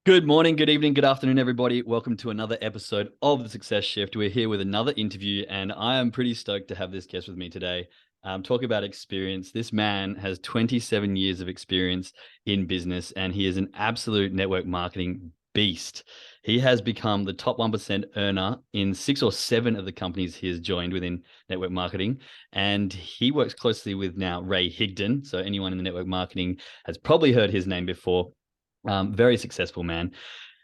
Good morning, good evening, good afternoon, everybody. Welcome to another episode of The Success Shift. We're here with another interview, and I am pretty stoked to have this guest with me today. Talk about experience. This man has 27 years of experience in business, and he is an absolute network marketing beast. He has become the top 1% earner in 6 or 7 of the companies he has joined within network marketing. And he works closely with now Ray Higdon. So anyone in the network marketing has probably heard his name before. Very successful man.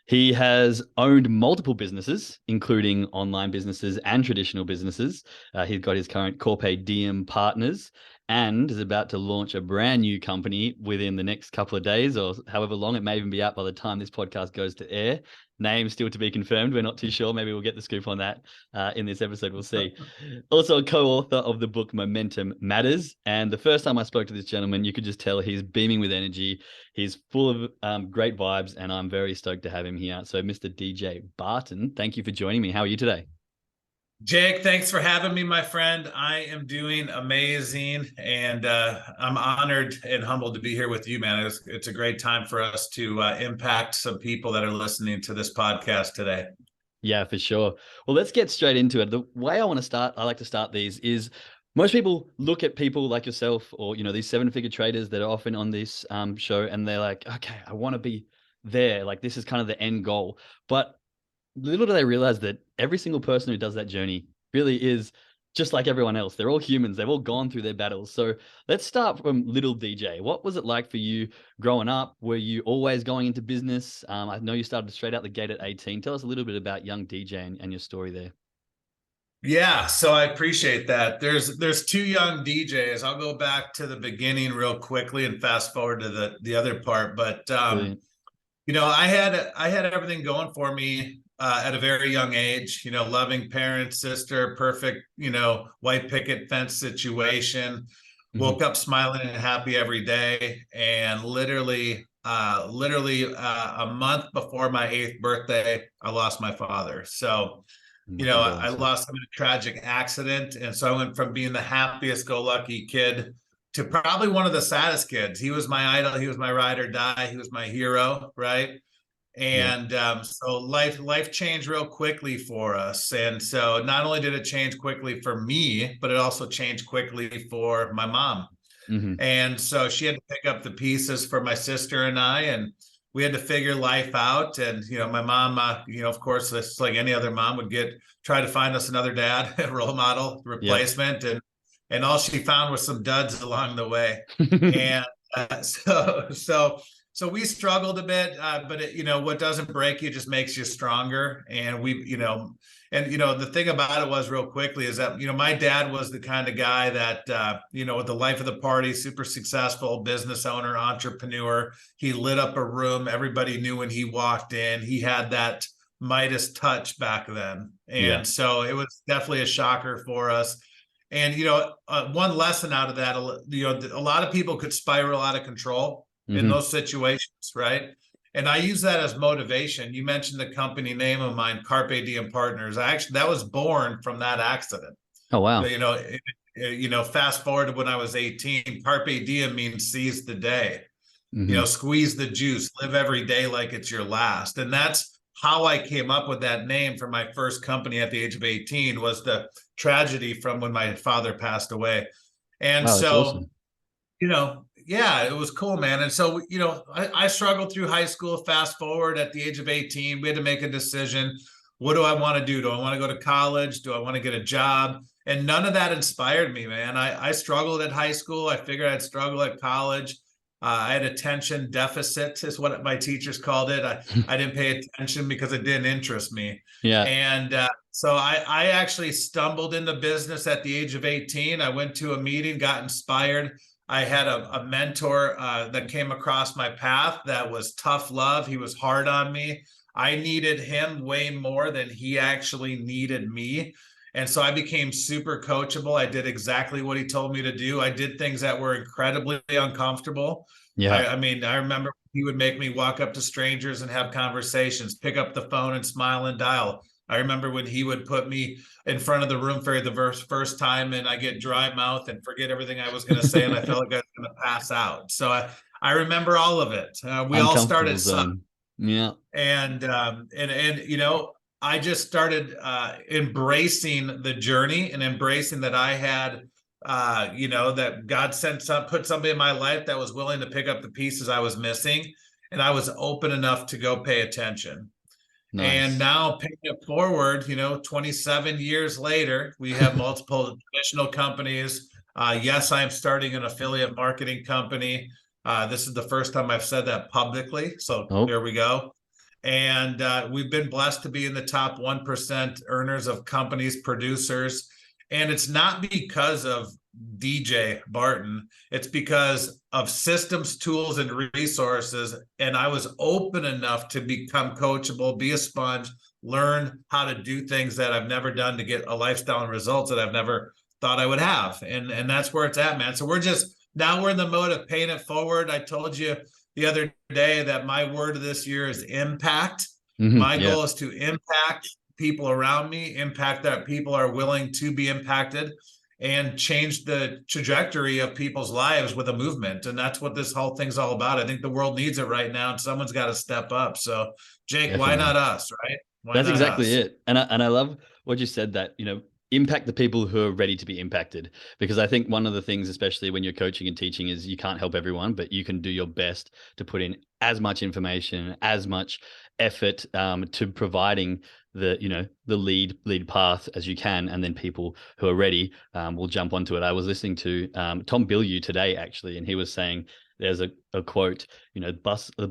He has owned multiple businesses, including online businesses and traditional businesses. He's got his current Corpe Diem partners and is about to launch a brand new company within the next couple of days or however long. It may even be out by the time this podcast goes to air. Name still to be confirmed. We're not too sure. Maybe we'll get the scoop on that in this episode. We'll see. Also a co-author of the book Momentum Matters. And the first time I spoke to this gentleman, you could just tell he's beaming with energy. He's full of great vibes, and I'm very stoked to have him here. So Mr. DJ Barton, thank you for joining me. How are you today? Jake, thanks for having me, my friend. I am doing amazing, and I'm honored and humbled to be here with you, man. It's a great time for us to impact some people that are listening to this podcast today. Yeah, for sure. Well, let's get straight into it. The way I like to start these is most people look at people like yourself or, these 7-figure traders that are often on this show, and they're like, okay, I want to be there. Like, this is kind of the end goal. But little do they realize that every single person who does that journey really is just like everyone else. They're all humans. They've all gone through their battles. So let's start from little DJ. What was it like for you growing up? Were you always going into business? I know you started straight out the gate at 18. Tell us a little bit about young DJ and your story there. Yeah, so I appreciate that. There's two young DJs. I'll go back to the beginning real quickly and fast forward to the other part. But Brilliant. I had everything going for me at a very young age. Loving parents, sister, perfect. White picket fence situation. Woke up smiling and happy every day, and literally a month before my 8th birthday, I lost my father. So I lost him in a tragic accident. And so I went from being the happiest go lucky kid to probably one of the saddest kids. He was my idol. He was my ride or die. He was my hero. Right. And so life changed real quickly for us. And so not only did it change quickly for me, but it also changed quickly for my mom. And so she had to pick up the pieces for my sister and I, and we had to figure life out. And, my mom, of course, it's like any other mom would try to find us another dad, a role model replacement. And all she found was some duds along the way. And so we struggled a bit, but what doesn't break you just makes you stronger. And the thing about it was real quickly is that, my dad was the kind of guy that, with the life of the party, super successful business owner, entrepreneur. He lit up a room. Everybody knew when he walked in. He had that Midas touch back then. And so it was definitely a shocker for us. And, one lesson out of that, a lot of people could spiral out of control in those situations, right? And I use that as motivation. You mentioned the company name of mine, Carpe Diem Partners. That was born from that accident. Oh, wow. Fast forward to when I was 18, Carpe Diem means seize the day, squeeze the juice, live every day like it's your last. And that's how I came up with that name for my first company at the age of 18, was the tragedy from when my father passed away. And wow, so, awesome. Yeah, it was cool, man. And so, I struggled through high school. Fast forward at the age of 18, we had to make a decision. What do I want to do? Do I want to go to college? Do I want to get a job? And none of that inspired me, man. I struggled at high school. I figured I'd struggle at college. I had attention deficit, is what my teachers called it. I didn't pay attention because it didn't interest me. Yeah. And so I actually stumbled into business at the age of 18. I went to a meeting, got inspired. I had a mentor that came across my path that was tough love. He was hard on me. I needed him way more than he actually needed me. And so I became super coachable. I did exactly what he told me to do. I did things that were incredibly uncomfortable. Yeah. I remember he would make me walk up to strangers and have conversations, pick up the phone and smile and dial. I remember when he would put me in front of the room for the first time, and I get dry mouth and forget everything I was going to say, and I felt like I was going to pass out. So I remember all of it. We all started Yeah. And you know, I just started embracing the journey and embracing that I had, you know, that God put somebody in my life that was willing to pick up the pieces I was missing, and I was open enough to go pay attention. And Nice. now paying it forward, you know, 27 years later, we have multiple traditional companies. Yes, I'm starting an affiliate marketing company. This is the first time I've said that publicly. So Oh, here we go. And we've been blessed to be in the top 1% earners of companies, producers. And it's not because of DJ Barton, it's because of systems, tools, and resources. And I was open enough to become coachable, be a sponge, learn how to do things that I've never done to get a lifestyle and results that I've never thought I would have. And that's where it's at, man. So we're in the mode of paying it forward. I told you the other day that my word of this year is impact. My yeah. goal is to impact people around me, impact that people are willing to be impacted, and change the trajectory of people's lives with a movement. And that's what this whole thing's all about. I think the world needs it right now, and someone's got to step up. So, Jake, why Definitely. not us, right? Why That's not exactly us? it. And I love what you said, that, impact the people who are ready to be impacted. Because I think one of the things, especially when you're coaching and teaching, is you can't help everyone, but you can do your best to put in as much information, as much effort, to providing the lead path as you can, and then people who are ready, will jump onto it. I was listening to Tom Bilyeu today, actually, and he was saying there's a quote, the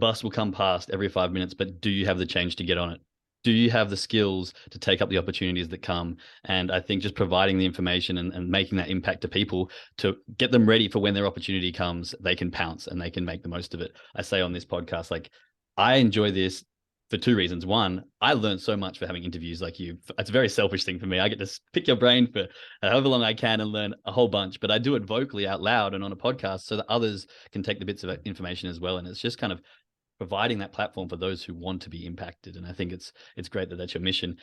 bus will come past every 5 minutes, but do you have the change to get on it? Do you have the skills to take up the opportunities that come? And I think just providing the information and making that impact to people to get them ready for when their opportunity comes, they can pounce and they can make the most of it. I say on this podcast, like, I enjoy this for two reasons. One, I learned so much for having interviews like you. It's a very selfish thing for me. I get to pick your brain for however long I can and learn a whole bunch, but I do it vocally out loud and on a podcast so that others can take the bits of information as well. And it's just kind of providing that platform for those who want to be impacted. And I think it's great that that's your mission.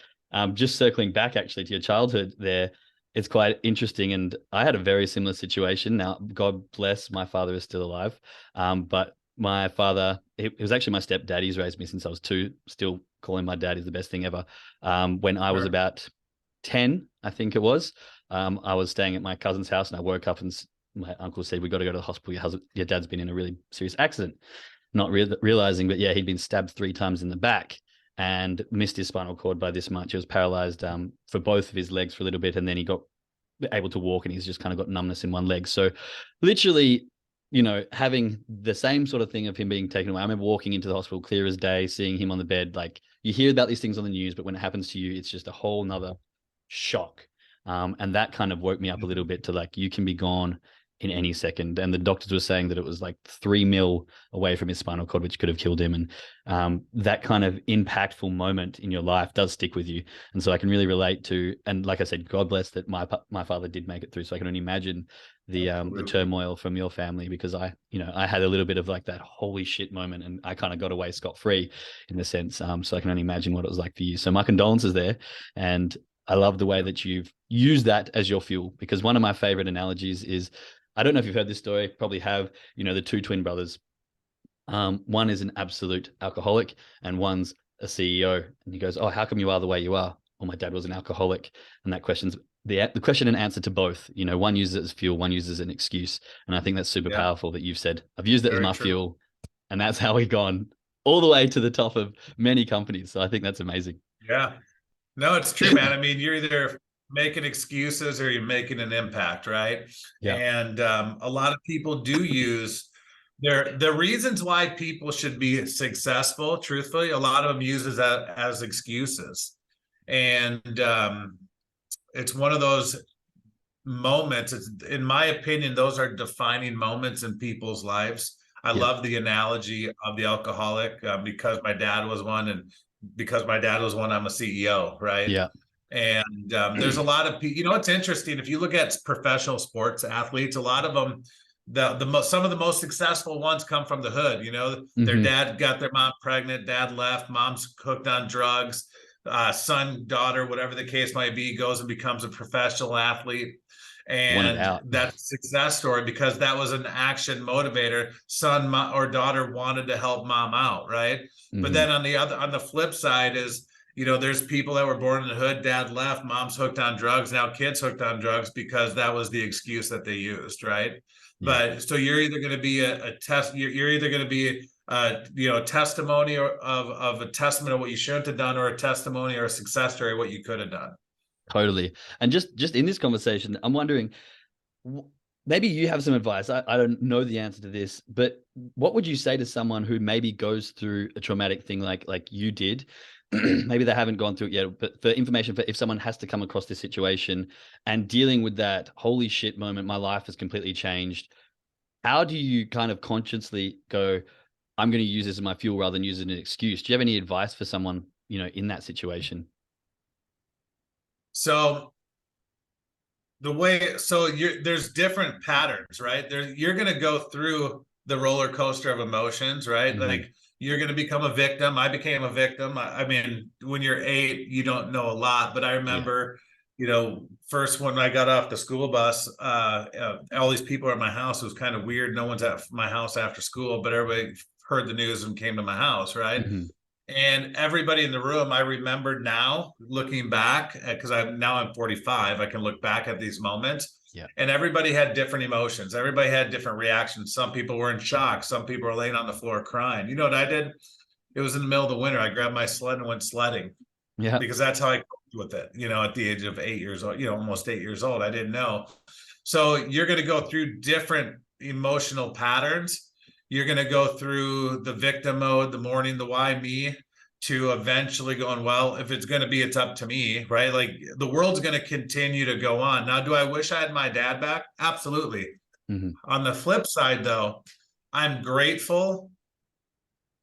Just circling back actually to your childhood there, it's quite interesting. And I had a very similar situation. Now, God bless, my father is still alive. But my father, it was actually my stepdad. He's raised me since I was 2. Still calling my dad is the best thing ever. When I was Sure. about 10, I think it was, I was staying at my cousin's house, and I woke up and my uncle said, "We got to go to the hospital. Your dad's been in a really serious accident." Not realizing, but yeah, he'd been stabbed 3 times in the back and missed his spinal cord by this much. He was paralyzed for both of his legs for a little bit, and then he got able to walk, and he's just kind of got numbness in one leg. So literally, having the same sort of thing of him being taken away. I remember walking into the hospital clear as day, seeing him on the bed. Like, you hear about these things on the news, but when it happens to you, it's just a whole nother shock. And that kind of woke me up a little bit to, like, you can be gone in any second. And the doctors were saying that it was like 3 mil away from his spinal cord, which could have killed him. And that kind of impactful moment in your life does stick with you. And so I can really relate to, and like I said, God bless that my father did make it through. So I can only imagine the turmoil from your family, because I had a little bit of like that holy shit moment, and I kind of got away scot-free in a sense. So I can only imagine what it was like for you. So my condolences there. And I love the way that you've used that as your fuel, because one of my favorite analogies is, I don't know if you've heard this story, probably have, the 2 twin brothers. One is an absolute alcoholic and one's a CEO. And he goes, "Oh, how come you are the way you are?" "Well, my dad was an alcoholic." And that question's the question and answer to both. One uses it as fuel, one uses it as an excuse. And I think that's super Yeah, powerful that you've said, I've used it as very my true. fuel. And that's how we've gone all the way to the top of many companies. So I think that's amazing. Yeah. No, it's true, man. I mean, you're either making excuses or you're making an impact, right? Yeah. And a lot of people do use the reasons why people should be successful. Truthfully, a lot of them uses that as excuses, and it's one of those moments. It's, in my opinion, those are defining moments in people's lives. I Yeah. love the analogy of the alcoholic, because my dad was one, and because my dad was one, I'm a CEO, right? Yeah. And there's a lot of people. It's interesting if you look at professional sports athletes. A lot of them, some of the most successful ones come from the hood. Their Mm-hmm. dad got their mom pregnant, dad left, mom's hooked on drugs, son, daughter, whatever the case might be, goes and becomes a professional athlete. Want it And out. that's a success story because that was an action motivator. Son or daughter wanted to help mom out, right? But Hmm. then on the flip side is, there's people that were born in the hood, dad left, mom's hooked on drugs, now kids hooked on drugs because that was the excuse that they used, right? Yeah, But so you're either going to be a test, you're either going to be testimony of a testament of what you shouldn't have done, or a testimony or a success story of what you could have done. totally. And just in this conversation, I'm wondering, maybe you have some advice. I don't know the answer to this, but what would you say to someone who maybe goes through a traumatic thing like you did? Maybe they haven't gone through it yet, but for information, for if someone has to come across this situation and dealing with that holy shit moment, my life has completely changed. How do you kind of consciously go, I'm going to use this as my fuel rather than use it as an excuse? Do you have any advice for someone, in that situation? So there's different patterns, right? You're going to go through the roller coaster of emotions, right? Hmm. Like you're going to become a victim. I became a victim. I mean, when you're 8, you don't know a lot, but I Yeah. remember, first when I got off the school bus, all these people at my house. It was kind of weird. No one's at my house after school, but everybody heard the news and came to my house, right? Hmm. And everybody in the room, I remembered now, looking back, because I'm 45, I can look back at these moments, Yeah. and everybody had different emotions. Everybody had different reactions. Some people were in shock. Some people were laying on the floor crying. You know what I did? It was in the middle of the winter. I grabbed my sled and went sledding Yeah. because that's how I coped with it. At the age of 8 years old, almost 8 years old, I didn't know. So you're going to go through different emotional patterns. You're going to go through the victim mode, the mourning, the why me, to eventually going, well, if it's going to be, it's up to me, right? Like the world's going to continue to go on. Now, do I wish I had my dad back? Absolutely. Hmm. On the flip side, though, I'm grateful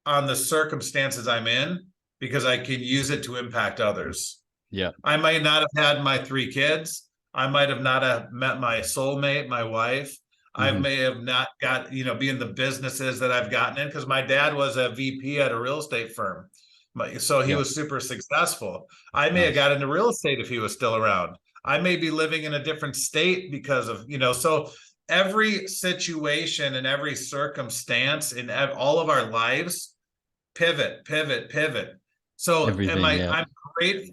on the circumstances I'm in because I can use it to impact others. Yeah. I might not have had my 3 kids. I might have not have met my soulmate, my wife. I Hmm. may have not got, be in the businesses that I've gotten in because my dad was a VP at a real estate firm. So he Yeah. was super successful. I may have Nice. got into real estate if he was still around. I may be living in a different state because of, so every situation and every circumstance in all of our lives, pivot, pivot, pivot. So Everything. Yeah.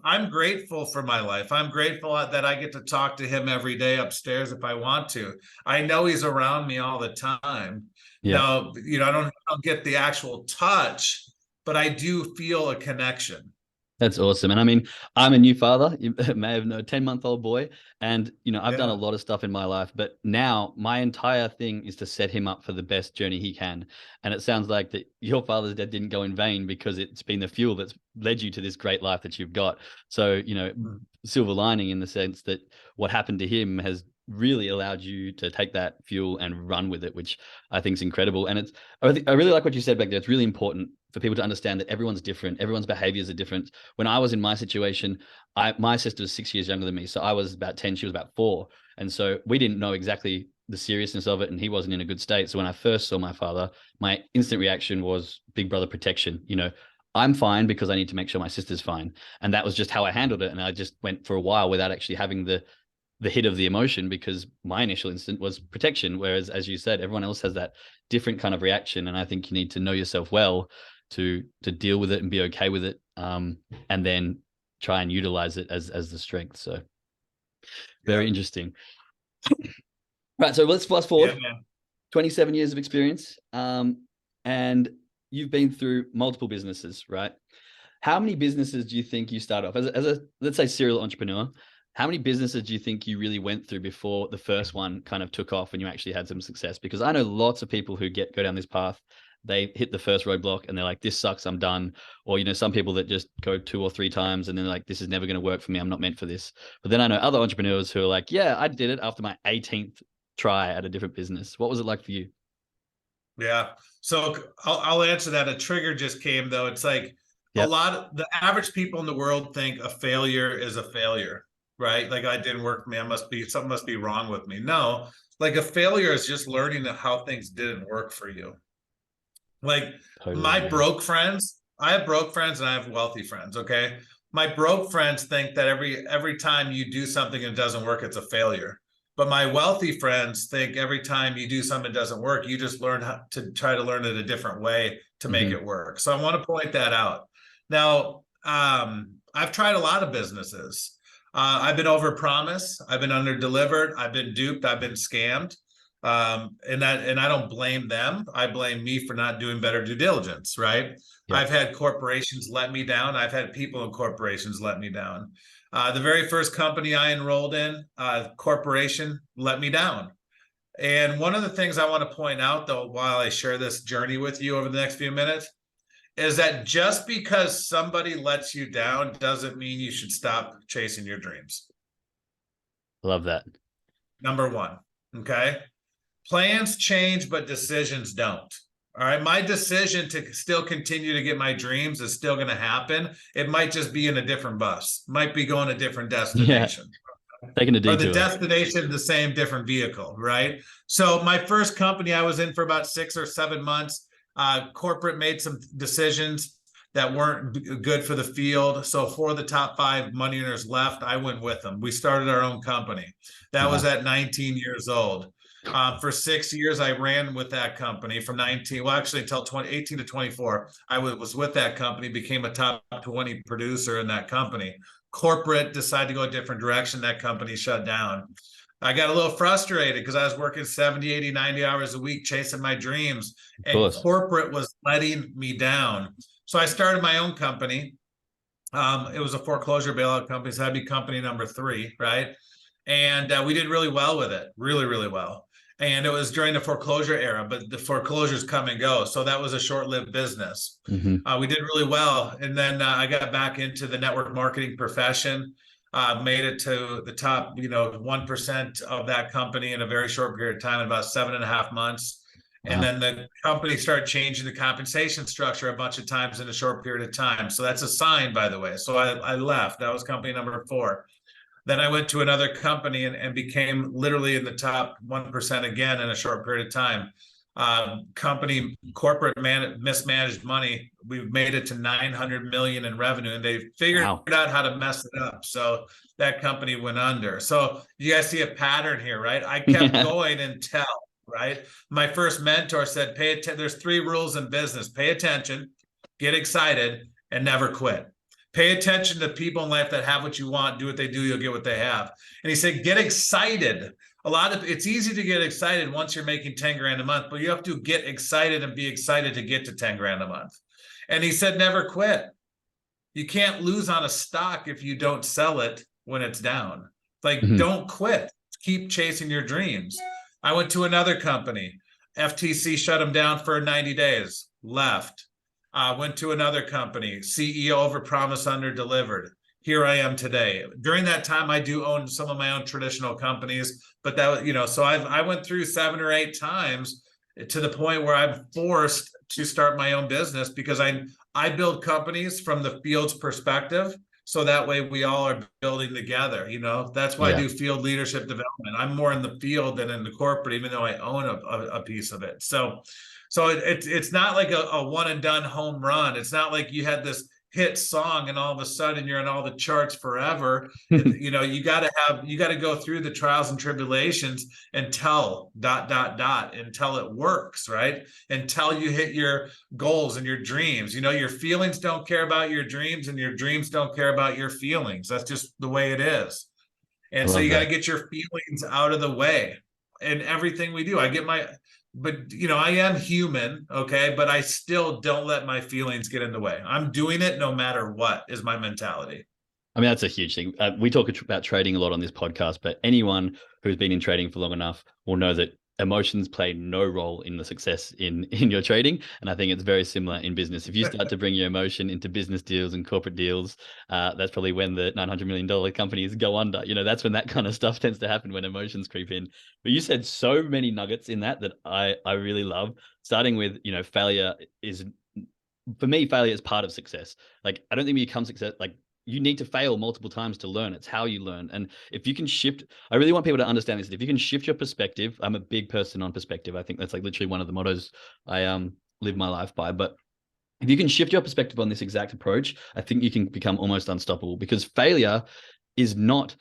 I'm grateful for my life. I'm grateful that I get to talk to him every day upstairs if I want to. I know he's around me all the time. Yeah. Now, I don't get the actual touch, but I do feel a connection. That's awesome. And I mean, I'm a new father. You may have known, 10-month-old boy. And, I've done a Yeah. lot of stuff in my life, but now my entire thing is to set him up for the best journey he can. And it sounds like that your father's death didn't go in vain because it's been the fuel that's led you to this great life that you've got. So, silver lining in the sense that what happened to him has really allowed you to take that fuel and run with it, which I think is incredible. And I really like what you said back there. It's really important for people to understand that everyone's different. Everyone's behaviors are different. When I was in my situation, my sister was 6 years younger than me. So I was about 10, she was about 4. And so we didn't know exactly the seriousness of it, and he wasn't in a good state. So when I first saw my father, my instant reaction was big brother protection. I'm fine because I need to make sure my sister's fine. And that was just how I handled it. And I just went for a while without actually having the hit of the emotion because my initial instinct was protection. Whereas, as you said, everyone else has that different kind of reaction. And I think you need to know yourself well to deal with it and be okay with it, and then try and utilize it as the strength. So very Yeah. interesting. Right, so let's fast Yeah, forward. man. 27 years of experience, and you've been through multiple businesses, right? How many businesses do you think you started off as a let's say serial entrepreneur? How many businesses do you think you really went through before the first one kind of took off and you actually had some success? Because I know lots of people who go down this path, they hit the first roadblock and they're like, this sucks, I'm done. Or, some people that just go 2 or 3 times and then like, this is never going to work for me, I'm not meant for this. But then I know other entrepreneurs who are like, yeah, I did it after my 18th try at a different business. What was it like for you? Yeah. So I'll answer that. A trigger just came though. It's like Yep. the average people in the world think a failure is a failure, right? Like I didn't work for me. Something must be wrong with me. No, like a failure is just learning how things didn't work for you. Like Totally. my Yeah. broke friends, I have broke friends and I have wealthy friends. Okay. My broke friends think that every time you do something and it doesn't work, it's a failure. But my wealthy friends think every time you do something that doesn't work, you just learn how to try to learn it a different way to make it work. So I want to point that out. Now, I've tried a lot of businesses. I've been overpromised. I've been underdelivered. I've been duped. I've been scammed. And I don't blame them. I blame me for not doing better due diligence, right? Yeah. I've had corporations let me down. I've had people in corporations let me down. The very first company I enrolled in, corporation let me down. And one of the things I want to point out, though, while I share this journey with you over the next few minutes, is that just because somebody lets you down doesn't mean you should stop chasing your dreams. Love that. Number one, okay? Plans change, but decisions don't. All right, my decision to still continue to get my dreams is still going to happen. It might just be in a different bus, might be going a different destination. Yeah. Taking a detour. Or the destination, the same, different vehicle, right? So my first company I was in for about 6 or 7 months, corporate made some decisions that weren't good for the field. So 4 of the top 5 money earners left. I went with them. We started our own company. That was at 19 years old. For 6 years, I ran with that company from 19, well, actually until 18 to 24. I was with that company, became a top 20 producer in that company. Corporate decided to go a different direction. That company shut down. I got a little frustrated because I was working 70, 80, 90 hours a week chasing my dreams, and corporate was letting me down. So I started my own company. It was a foreclosure bailout company. So that'd be company number 3, right? And we did really well with it, really, really well. And it was during the foreclosure era, but the foreclosures come and go. So that was a short-lived business. We did really well. And then I got back into the network marketing profession. Made it to the top, 1% of that company in a very short period of time, in about 7.5 months. Wow. And then the company started changing the compensation structure a bunch of times in a short period of time. So that's a sign, by the way. So I left. That was company number 4. Then I went to another company and became literally in the top 1% again in a short period of time. Company corporate mismanaged money. We've made it to 900 million in revenue, and they figured out how to mess it up. So that company went under. So you guys see a pattern here, right? I kept going until, right? My first mentor said, there's 3 rules in business: pay attention, get excited, and never quit. Pay attention to people in life that have what you want, do what they do, you'll get what they have. And he said, get excited. It's easy to get excited once you're making 10 grand a month, but you have to get excited and be excited to get to 10 grand a month. And he said, never quit. You can't lose on a stock if you don't sell it when it's down. Like, don't quit. Keep chasing your dreams. I went to another company. FTC shut them down for 90 days, left. Went to another company. CEO overpromised, underdelivered. Here I am today. During that time, I do own some of my own traditional companies, but that, so I went through 7 or 8 times to the point where I'm forced to start my own business, because I build companies from the field's perspective. So that way we all are building together. That's why I do field leadership development. I'm more in the field than in the corporate, even though I own a piece of it. So it's not like a one and done home run. It's not like you had this hit song and all of a sudden you're in all the charts forever. You got to go through the trials and tribulations until ... until it works, right? Until you hit your goals and your dreams. Your feelings don't care about your dreams, and your dreams don't care about your feelings. That's just the way it is. And so you got to get your feelings out of the way in everything we do. But I am human, okay? But I still don't let my feelings get in the way. I'm doing it no matter what, is my mentality. I mean, that's a huge thing. We talk about trading a lot on this podcast, but anyone who's been in trading for long enough will know that emotions play no role in the success in your trading. And I think it's very similar in business. If you start to bring your emotion into business deals and corporate deals, that's probably when the $900 million companies go under. That's when that kind of stuff tends to happen, when emotions creep in. But you said so many nuggets in that I really love, starting with, failure is, for me, failure is part of success. Like, I don't think you become success. Like, you need to fail multiple times to learn. It's how you learn. And if you can shift, I really want people to understand this. If you can shift your perspective, I'm a big person on perspective. I think that's like literally one of the mottos I live my life by. But if you can shift your perspective on this exact approach, I think you can become almost unstoppable, because failure is not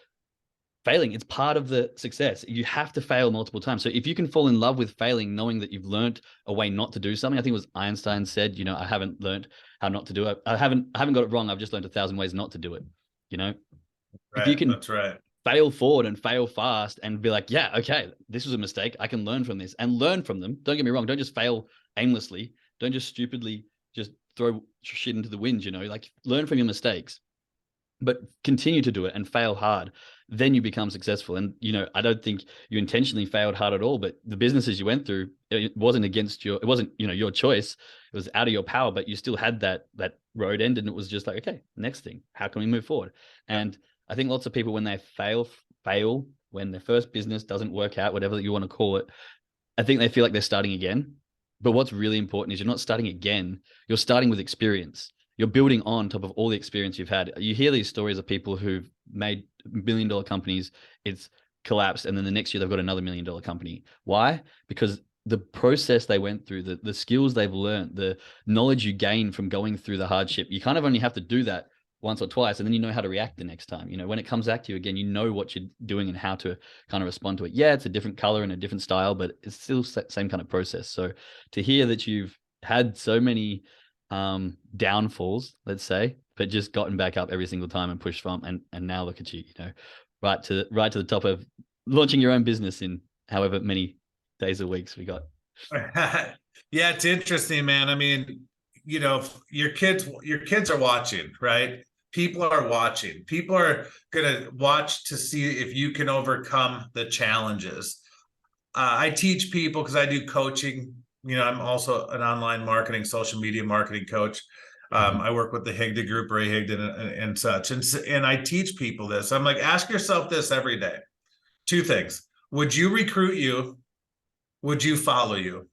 failing, it's part of the success. You have to fail multiple times. So if you can fall in love with failing, knowing that you've learned a way not to do something, I think it was Einstein said, I haven't learned how not to do it. I haven't got it wrong. I've just learned 1,000 ways not to do it. If you Right. can That's right. fail forward and fail fast and be like, yeah, okay, this was a mistake. I can learn from this and learn from them. Don't get me wrong. Don't just fail aimlessly. Don't just stupidly just throw shit into the wind, like learn from your mistakes, but continue to do it and fail hard. Then you become successful. And, I don't think you intentionally failed hard at all, but the businesses you went through, it wasn't your choice. It was out of your power, but you still had that road end. And it was just like, okay, next thing, how can we move forward? And I think lots of people, when they fail, when their first business doesn't work out, whatever you want to call it, I think they feel like they're starting again. But what's really important is you're not starting again. You're starting with experience. You're building on top of all the experience you've had. You hear these stories of people who've made $1 million companies, it's collapsed, and then the next year they've got another $1 million company. Why? Because the process they went through, the skills they've learned, the knowledge you gain from going through the hardship, you kind of only have to do that once or twice, and then you know how to react the next time. When it comes back to you again, you know what you're doing and how to kind of respond to it. Yeah, it's a different color and a different style, but it's still the same kind of process. So to hear that you've had so many downfalls, let's say, but just gotten back up every single time and pushed from, and now look at you, right to the top of launching your own business in however many days or weeks we got. Yeah, it's interesting, man. I mean, your kids are watching, right? People are watching. People are gonna watch to see if you can overcome the challenges. I teach people because I do coaching. I'm also an online marketing, social media marketing coach. I work with the Higda Group, Ray Higdon, and such. And I teach people this. I'm like, ask yourself this every day. Two things. Would you recruit you? Would you follow you?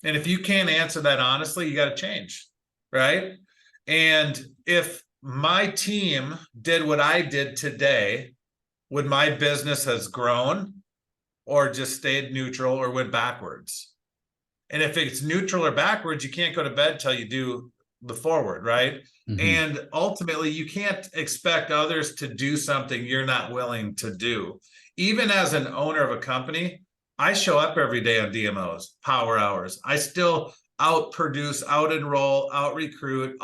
And if you can't answer that honestly, you got to change, right? And if my team did what I did today, would my business has grown or just stayed neutral or went backwards? And if it's neutral or backwards, you can't go to bed till you do the forward, right? Mm-hmm. And ultimately, you can't expect others to do something you're not willing to do. Even as an owner of a company, I show up every day on DMOs, power hours. I still out-produce, out-enroll, out-recruit,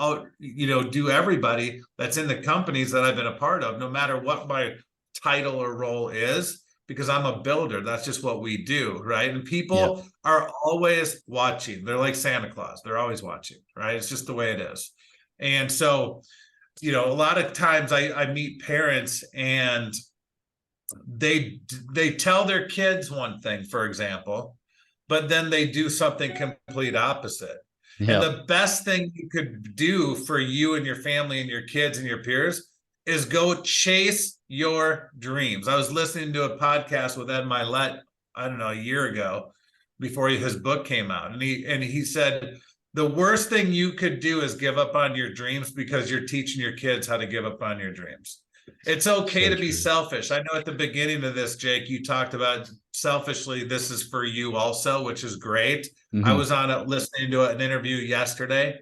do everybody that's in the companies that I've been a part of, no matter what my title or role is, because I'm a builder. That's just what we do, right? And people are always watching. They're like Santa Claus. They're always watching, right? It's just the way it is. And so, a lot of times I meet parents and they tell their kids one thing, for example, but then they do something complete opposite. And the best thing you could do for you and your family and your kids and your peers is go chase your dreams. I was listening to a podcast with Ed Milet, I don't know, a year ago, before his book came out. And he said, the worst thing you could do is give up on your dreams, because you're teaching your kids how to give up on your dreams. It's okay to be selfish. I know at the beginning of this, Jake, you talked about selfishly, this is for you also, which is great. Mm-hmm. I was on listening to an interview yesterday,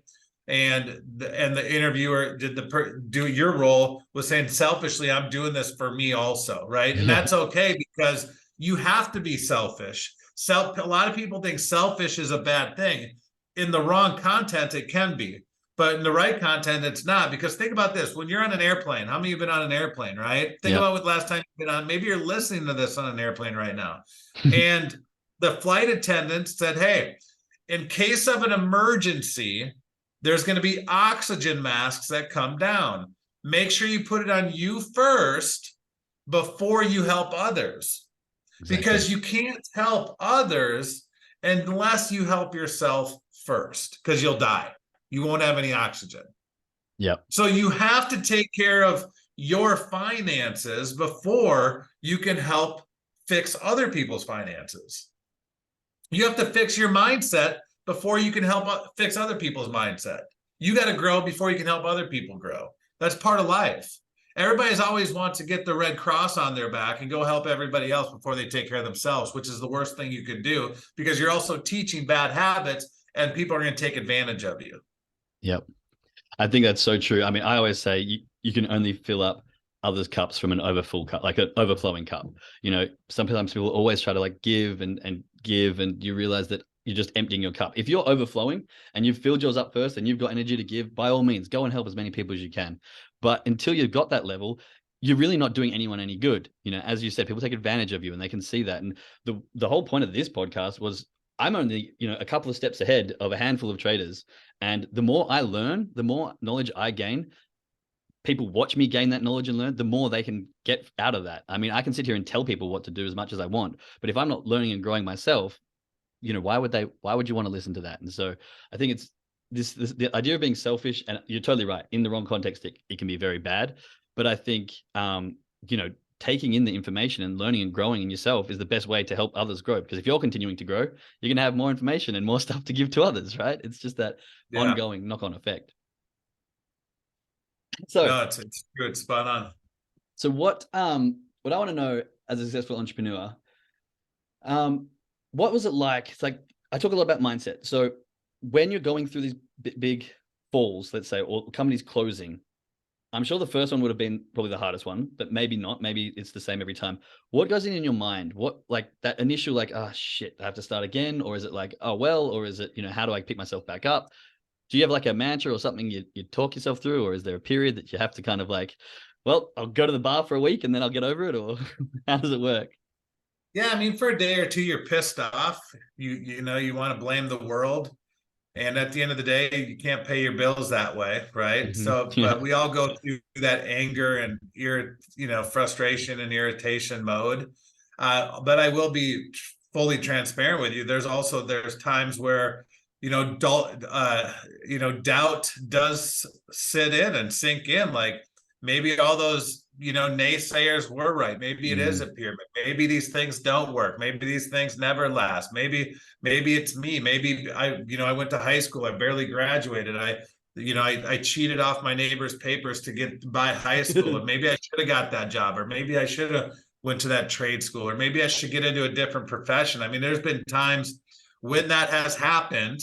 and the interviewer do your role was saying, selfishly, I'm doing this for me also, right? And that's okay, because you have to be selfish. A lot of people think selfish is a bad thing. In the wrong content, it can be. But in the right content, it's not. Because think about this. When you're on an airplane, how many of you have been on an airplane, right? Think about what last time you've been on. Maybe you're listening to this on an airplane right now. And the flight attendant said, hey, in case of an emergency, there's going to be oxygen masks that come down. Make sure you put it on you first before you help others. Exactly. Because you can't help others unless you help yourself first, because you'll die. You won't have any oxygen. Yep. So you have to take care of your finances before you can help fix other people's finances. You have to fix your mindset before you can help fix other people's mindset. You got to grow before you can help other people grow. That's part of life. Everybody's always wants to get the Red Cross on their back and go help everybody else before they take care of themselves, which is the worst thing you could do, because you're also teaching bad habits and people are going to take advantage of you. Yep. I think that's so true. I mean, I always say you can only fill up others' cups from an overfull cup, like an overflowing cup. You know, sometimes people always try to like give and give, and you realize that you're just emptying your cup. If you're overflowing and you've filled yours up first and you've got energy to give, by all means, go and help as many people as you can. But until you've got that level, you're really not doing anyone any good. You know, as you said, people take advantage of you and they can see that. And the whole point of this podcast was I'm only, you know, a couple of steps ahead of a handful of traders. And the more I learn, the more knowledge I gain, people watch me gain that knowledge and learn, the more they can get out of that. I mean, I can sit here and tell people what to do as much as I want, but if I'm not learning and growing myself, you know, why would you want to listen to that? And so I think it's this the idea of being selfish, and you're totally right. In the wrong context, it can be very bad. But I think, you know, taking in the information and learning and growing in yourself is the best way to help others grow. Because if you're continuing to grow, you're going to have more information and more stuff to give to others, right? It's just that ongoing knock-on effect. So no, it's true. It's spot on. So what I want to know as a successful entrepreneur, what was it like? It's like, I talk a lot about mindset. So when you're going through these big falls, let's say, or companies closing, I'm sure the first one would have been probably the hardest one, but maybe not. Maybe it's the same every time. What goes in your mind? What, like that initial, like, oh shit, I have to start again? Or is it like, oh, well, or is it, you know, how do I pick myself back up? Do you have like a mantra or something you talk yourself through? Or is there a period that you have to kind of like, well, I'll go to the bar for a week and then I'll get over it? Or how does it work? Yeah, I mean, for a day or two, you're pissed off. You know, you want to blame the world. And at the end of the day, you can't pay your bills that way, right? Mm-hmm. So, Yeah. but we all go through that anger and frustration and irritation mode. But I will be fully transparent with you. There's times where doubt does sit in and sink in. Like maybe all those naysayers were right. Maybe it is a pyramid. Maybe these things don't work. Maybe these things never last. Maybe it's me. Maybe I went to high school. I barely graduated. I cheated off my neighbor's papers to get by high school. And maybe I should have got that job, or maybe I should have went to that trade school, or maybe I should get into a different profession. I mean, there's been times when that has happened.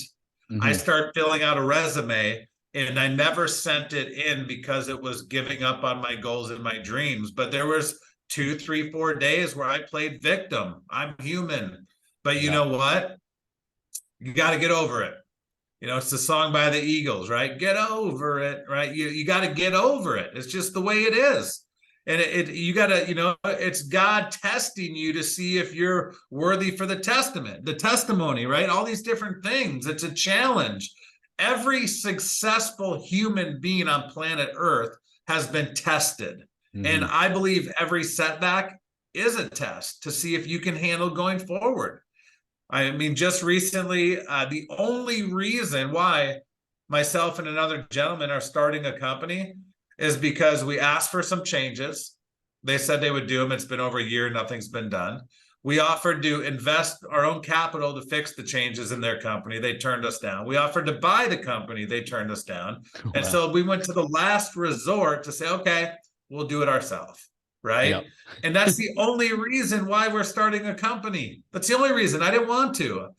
I start filling out a resume and I never sent it in because it was giving up on my goals and my dreams. But there was 2, 3, 4 days where I played victim. I'm human. But you know what? You got to get over it. It's the song by the Eagles, right? Get over it, right? You got to get over it. It's just the way it is. And you got to, it's God testing you to see if you're worthy for the testimony, right? All these different things. It's a challenge. Every successful human being on planet Earth has been tested. And I believe every setback is a test to see if you can handle going forward. I mean, just recently, the only reason why myself and another gentleman are starting a company is because we asked for some changes. They said they would do them. It's been over a year. Nothing's been done. We offered to invest our own capital to fix the changes in their company. They turned us down. We offered to buy the company. They turned us down. Wow. And so we went to the last resort to say, okay, we'll do it ourselves. Right. Yep. And that's the only reason why we're starting a company. That's the only reason. I didn't want the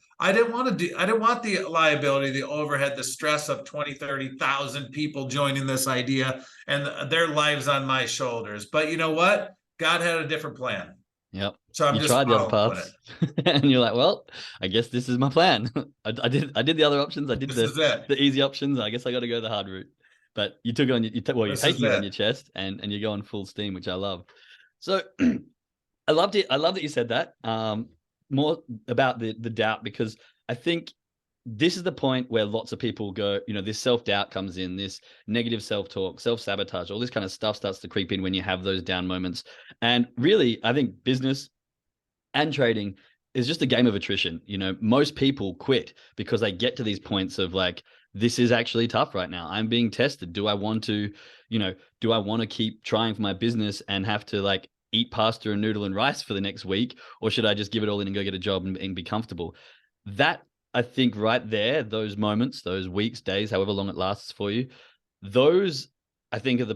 liability, the overhead, the stress of 20, 30,000 people joining this idea and their lives on my shoulders. But you know what? God had a different plan. Yep. So I'm you just tried the other paths and you're like, well, I guess this is my plan. I did the other options. I did the easy options. I guess I got to go the hard route. But you took it on you're taking it on your chest and you're going full steam, which I love. So I loved it. I love that you said that. More about the doubt, because I think this is the point where lots of people go, this self-doubt comes in, this negative self-talk, self-sabotage, all this kind of stuff starts to creep in when you have those down moments. And really, I think business and trading is just a game of attrition. Most people quit because they get to these points of like, this is actually tough right now. I'm being tested. Do I want to keep trying for my business and have to like eat pasta and noodle and rice for the next week? Or should I just give it all in and go get a job and be comfortable? That, I think right there, those moments, those weeks, days, however long it lasts for you, those I think are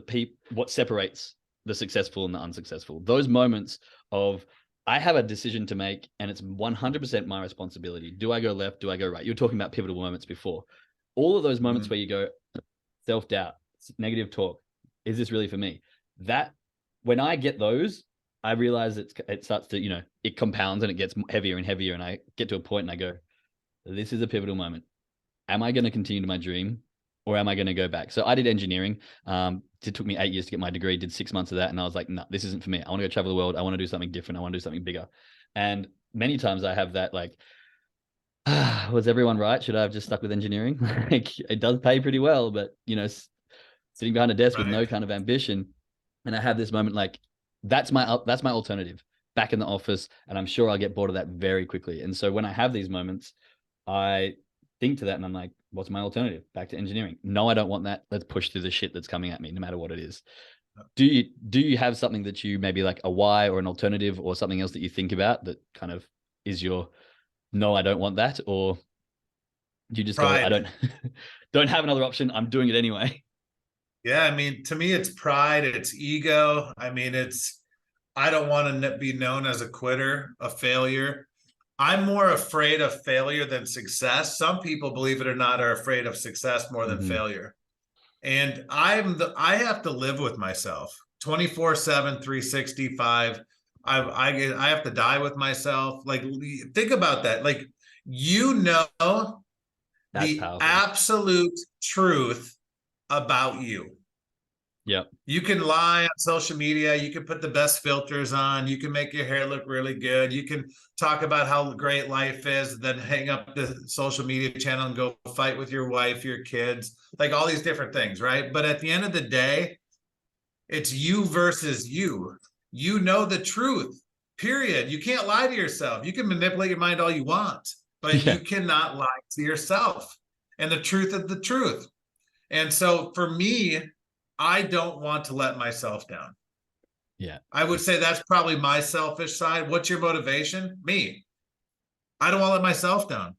what separates the successful and the unsuccessful. Those moments of, I have a decision to make and it's 100% my responsibility. Do I go left? Do I go right? You were talking about pivotal moments before. All of those moments where you go self-doubt, negative talk, is this really for me? That when I get those, I realize it starts to, it compounds and it gets heavier and heavier. And I get to a point and I go, this is a pivotal moment. Am I going to continue to my dream or am I going to go back? So I did engineering. It took me 8 years to get my degree, did 6 months of that. And I was like, no, this isn't for me. I want to go travel the world. I want to do something different. I want to do something bigger. And many times I have that like, was everyone right? Should I have just stuck with engineering? Like, it does pay pretty well, but sitting behind a desk with no kind of ambition. And I have this moment like, that's my alternative, back in the office. And I'm sure I'll get bored of that very quickly. And so when I have these moments, I think to that and I'm like, what's my alternative? Back to engineering. No, I don't want that. Let's push through the shit that's coming at me, no matter what it is. Do you have something that you maybe like a why or an alternative or something else that you think about that kind of is your, no, I don't want that? Or do you just Pride. go, I don't have another option. I'm doing it anyway. Yeah, I mean, to me, it's pride, it's ego. I mean, I don't want to be known as a quitter, a failure. I'm more afraid of failure than success. Some people, believe it or not, are afraid of success more than failure. And I have to live with myself 24/7, 365. I have to die with myself. Like, think about that. Like, That's the powerful. absolute truth about you. Yep. You can lie on social media. You can put the best filters on. You can make your hair look really good. You can talk about how great life is, then hang up the social media channel and go fight with your wife, your kids, like all these different things, right? But at the end of the day, it's you versus you. You know the truth, period. You can't lie to yourself. You can manipulate your mind all you want, but you cannot lie to yourself. And the truth is the truth. And so for me, I don't want to let myself down. Yeah. I would say that's probably my selfish side. What's your motivation? Me. I don't want to let myself down.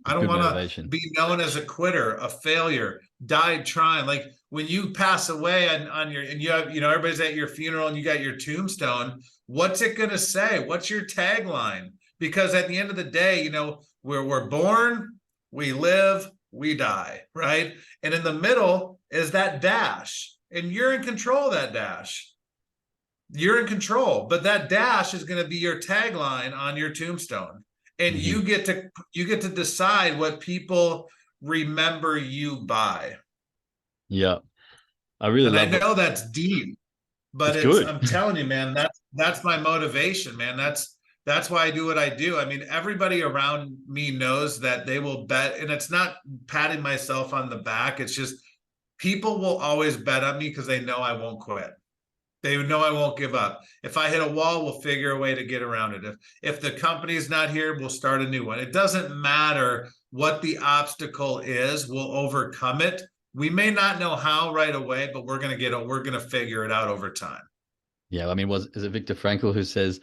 I don't want to be known as a quitter, a failure, died trying. Like, when you pass away on your, and you have, everybody's at your funeral and you got your tombstone, what's it going to say? What's your tagline? Because at the end of the day, we're born, we live, we die, right? And in the middle is that dash. And you're in control of that dash. You're in control, but that dash is going to be your tagline on your tombstone. And you get to decide what people remember you by. Yeah. I know that's deep, but I'm telling you, man, that's my motivation, man. That's why I do what I do. I mean, everybody around me knows that they will bet, and it's not patting myself on the back. It's just, people will always bet on me because they know I won't quit. They know I won't give up. If I hit a wall, we'll figure a way to get around it. If the company's not here, we'll start a new one. It doesn't matter what the obstacle is, we'll overcome it. We may not know how right away, but we're going to figure it out over time. Yeah. I mean, is it Viktor Frankl who says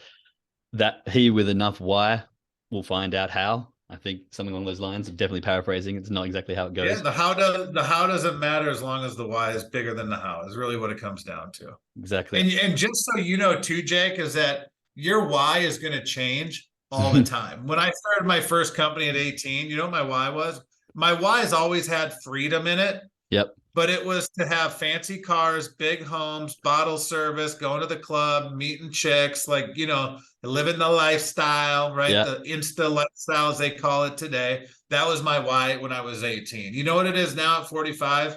that he with enough why will find out how? I think something along those lines. I'm definitely paraphrasing. It's not exactly how it goes. Yeah, the how doesn't matter as long as the why is bigger than the how, is really what it comes down to. Exactly. And just so you know too, Jake, is that your why is going to change all the time. When I started my first company at 18, you know what my why was? My why has always had freedom in it. Yep. But it was to have fancy cars, big homes, bottle service, going to the club, meeting chicks, like, living the lifestyle, right? Yeah. The Insta lifestyle, as they call it today. That was my why when I was 18. You know what it is now at 45?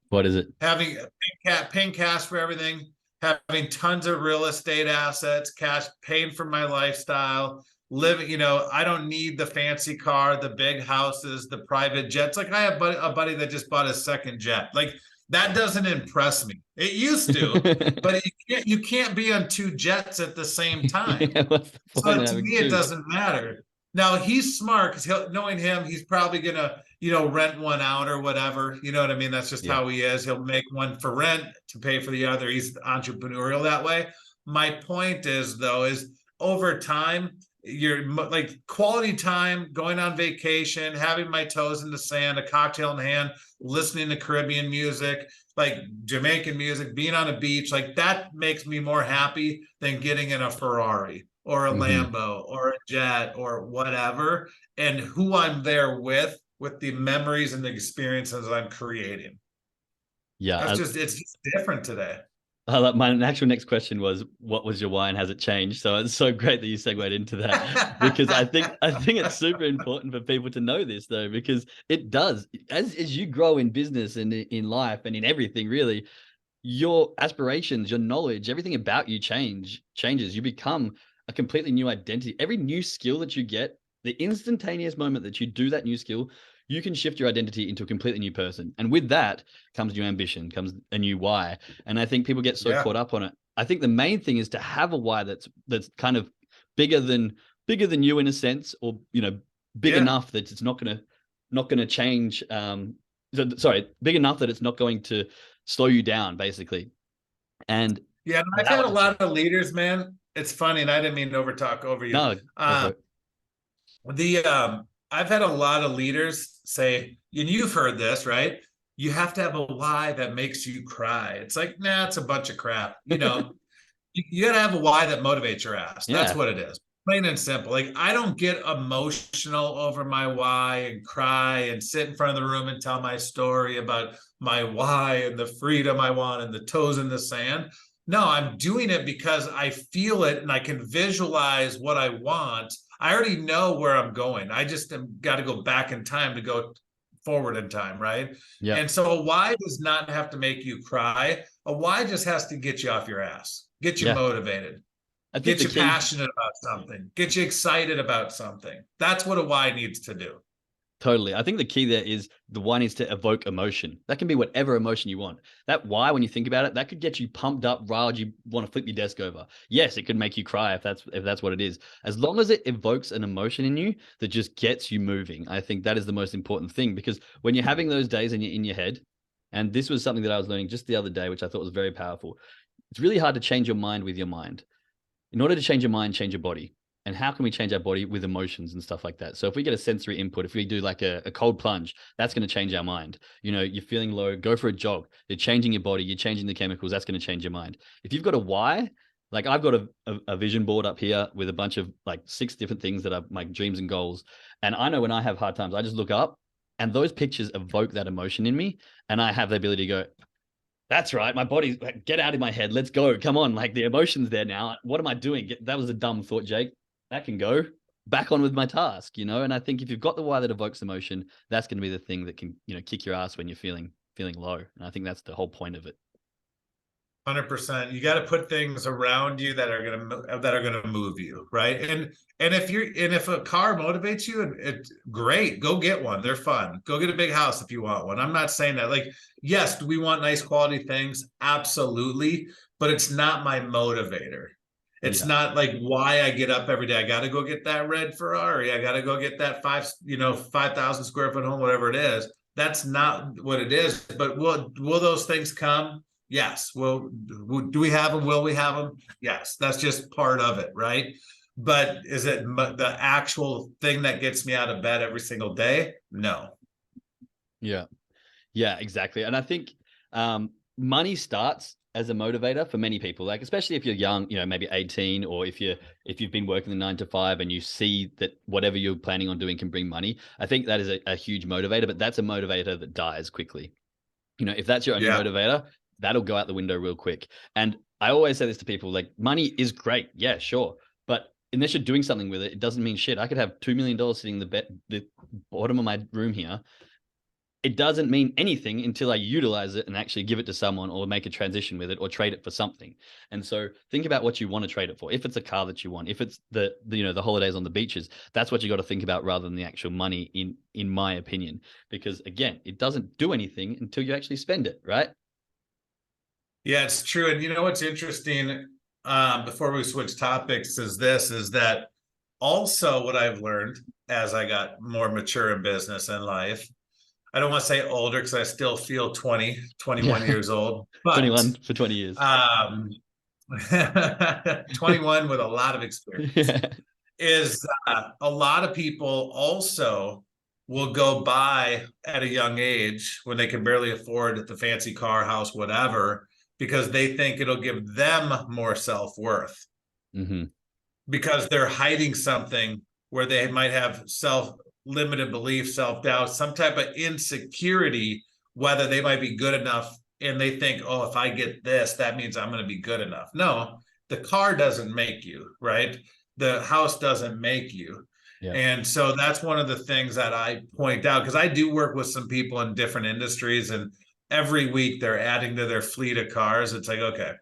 What is it? Having paying cash for everything, having tons of real estate assets, cash, paying for my lifestyle, living, I don't need the fancy car, the big houses, the private jets. Like, I have a buddy that just bought a second jet. Like, that doesn't impress me. It used to, but you can't be on two jets at the same time. So to me, it doesn't matter. Now, he's smart because knowing him, he's probably gonna, rent one out or whatever. You know what I mean? That's just how he is. He'll make one for rent to pay for the other. He's entrepreneurial that way. My point is, though, is over time, you're like quality time, going on vacation, having my toes in the sand, a cocktail in hand, listening to Caribbean music, like Jamaican music, being on a beach, like that makes me more happy than getting in a Ferrari or a Lambo or a jet or whatever. And who I'm there with the memories and the experiences I'm creating. Yeah. It's just different today. My actual next question was, what was your why and has it changed? So it's so great that you segued into that, because I think it's super important for people to know this, though, because it does. As you grow in business and in life and in everything, really, your aspirations, your knowledge, everything about you changes. You become a completely new identity. Every new skill that you get, the instantaneous moment that you do that new skill, you can shift your identity into a completely new person. And with that comes new ambition, comes a new why. And I think people get so Yeah, caught up on it. I think the main thing is to have a why that's kind of bigger than you in a sense, or big yeah, enough that it's not gonna change. Sorry, big enough that it's not going to slow you down, basically. And yeah. And I've that had a was a lot change. of leaders, man. It's funny, and I didn't mean to overtalk over you. No, go for Um, it. the I've had a lot of leaders say, and you've heard this, right? You have to have a why that makes you cry. It's like, nah, it's a bunch of crap. You got to have a why that motivates your ass. That's Yeah. what it is. Plain and simple. Like, I don't get emotional over my why and cry and sit in front of the room and tell my story about my why and the freedom I want and the toes in the sand. No, I'm doing it because I feel it and I can visualize what I want. I already know where I'm going. I just got to go back in time to go forward in time, right? Yeah. And so a why does not have to make you cry. A why just has to get you off your ass, get you Yeah. motivated, I think get the you key. passionate about something, get you excited about something. That's what a why needs to do. Totally. I think the key there is the why needs to evoke emotion. That can be whatever emotion you want. That why, when you think about it, that could get you pumped up, riled. You want to flip your desk over. Yes, it could make you cry if that's what it is. As long as it evokes an emotion in you that just gets you moving, I think that is the most important thing. Because when you're having those days and you're in your head, and this was something that I was learning just the other day, which I thought was very powerful. It's really hard to change your mind with your mind. In order to change your mind, change your body. And how can we change our body? With emotions and stuff like that. So if we get a sensory input, if we do like a cold plunge, that's going to change our mind. You're feeling low, go for a jog. You're changing your body, you're changing the chemicals. That's going to change your mind. If you've got a why, like I've got a vision board up here with a bunch of like 6 different things that are my dreams and goals. And I know when I have hard times, I just look up and those pictures evoke that emotion in me. And I have the ability to go, that's right. My body's like, get out of my head. Let's go. Come on. Like the emotion's there now. What am I doing? That was a dumb thought, Jake. That can go back on with my task. And I think if you've got the why that evokes emotion, that's going to be the thing that can, kick your ass when you're feeling low. And I think that's the whole point of it. 100%. You got to put things around you that are gonna move you, right? And if a car motivates you, it's great. Go get one. They're fun. Go get a big house if you want one. I'm not saying that. Like, yes, do we want nice quality things? Absolutely, but it's not my motivator. It's Yeah. not like why I get up every day. I got to go get that red Ferrari. I got to go get that 5,000 square foot home, whatever it is. That's not what it is. But will those things come? Yes. Well, do we have them? Will we have them? Yes. That's just part of it, right? But is it the actual thing that gets me out of bed every single day? No. Yeah. Yeah, exactly. And I think money starts as a motivator for many people, like especially if you're young, maybe 18, or if you've been working the 9 to 5 and you see that whatever you're planning on doing can bring money. I think that is a huge motivator, but that's a motivator that dies quickly. If that's your only Yeah. motivator, that'll go out the window real quick. And I always say this to people, like money is great. Yeah, sure. But unless you're doing something with it, it doesn't mean shit. I could have $2 million sitting in the bottom of my room here. It doesn't mean anything until I utilize it and actually give it to someone or make a transition with it or trade it for something. And so think about what you want to trade it for. If it's a car that you want, if it's the holidays on the beaches, that's what you got to think about rather than the actual money, in my opinion. Because again, it doesn't do anything until you actually spend it, right? Yeah, it's true. And you know what's interesting, before we switch topics, is that also what I've learned as I got more mature in business and life. I don't want to say older because I still feel 20, 21 Yeah. years old, but 21 for 20 years. 21 with a lot of experience, Yeah. is a lot of people also will go buy at a young age when they can barely afford the fancy car, house, whatever, because they think it'll give them more self-worth, Mm-hmm. because they're hiding something where they might have self-limited belief, self-doubt, some type of insecurity, whether they might be good enough and they think, oh, if I get this, that means I'm going to be good enough. No, the car doesn't make you, right? The house doesn't make you. Yeah. And so that's one of the things that I point out, because I do work with some people in different industries, and every week they're adding to their fleet of cars. It's like, okay,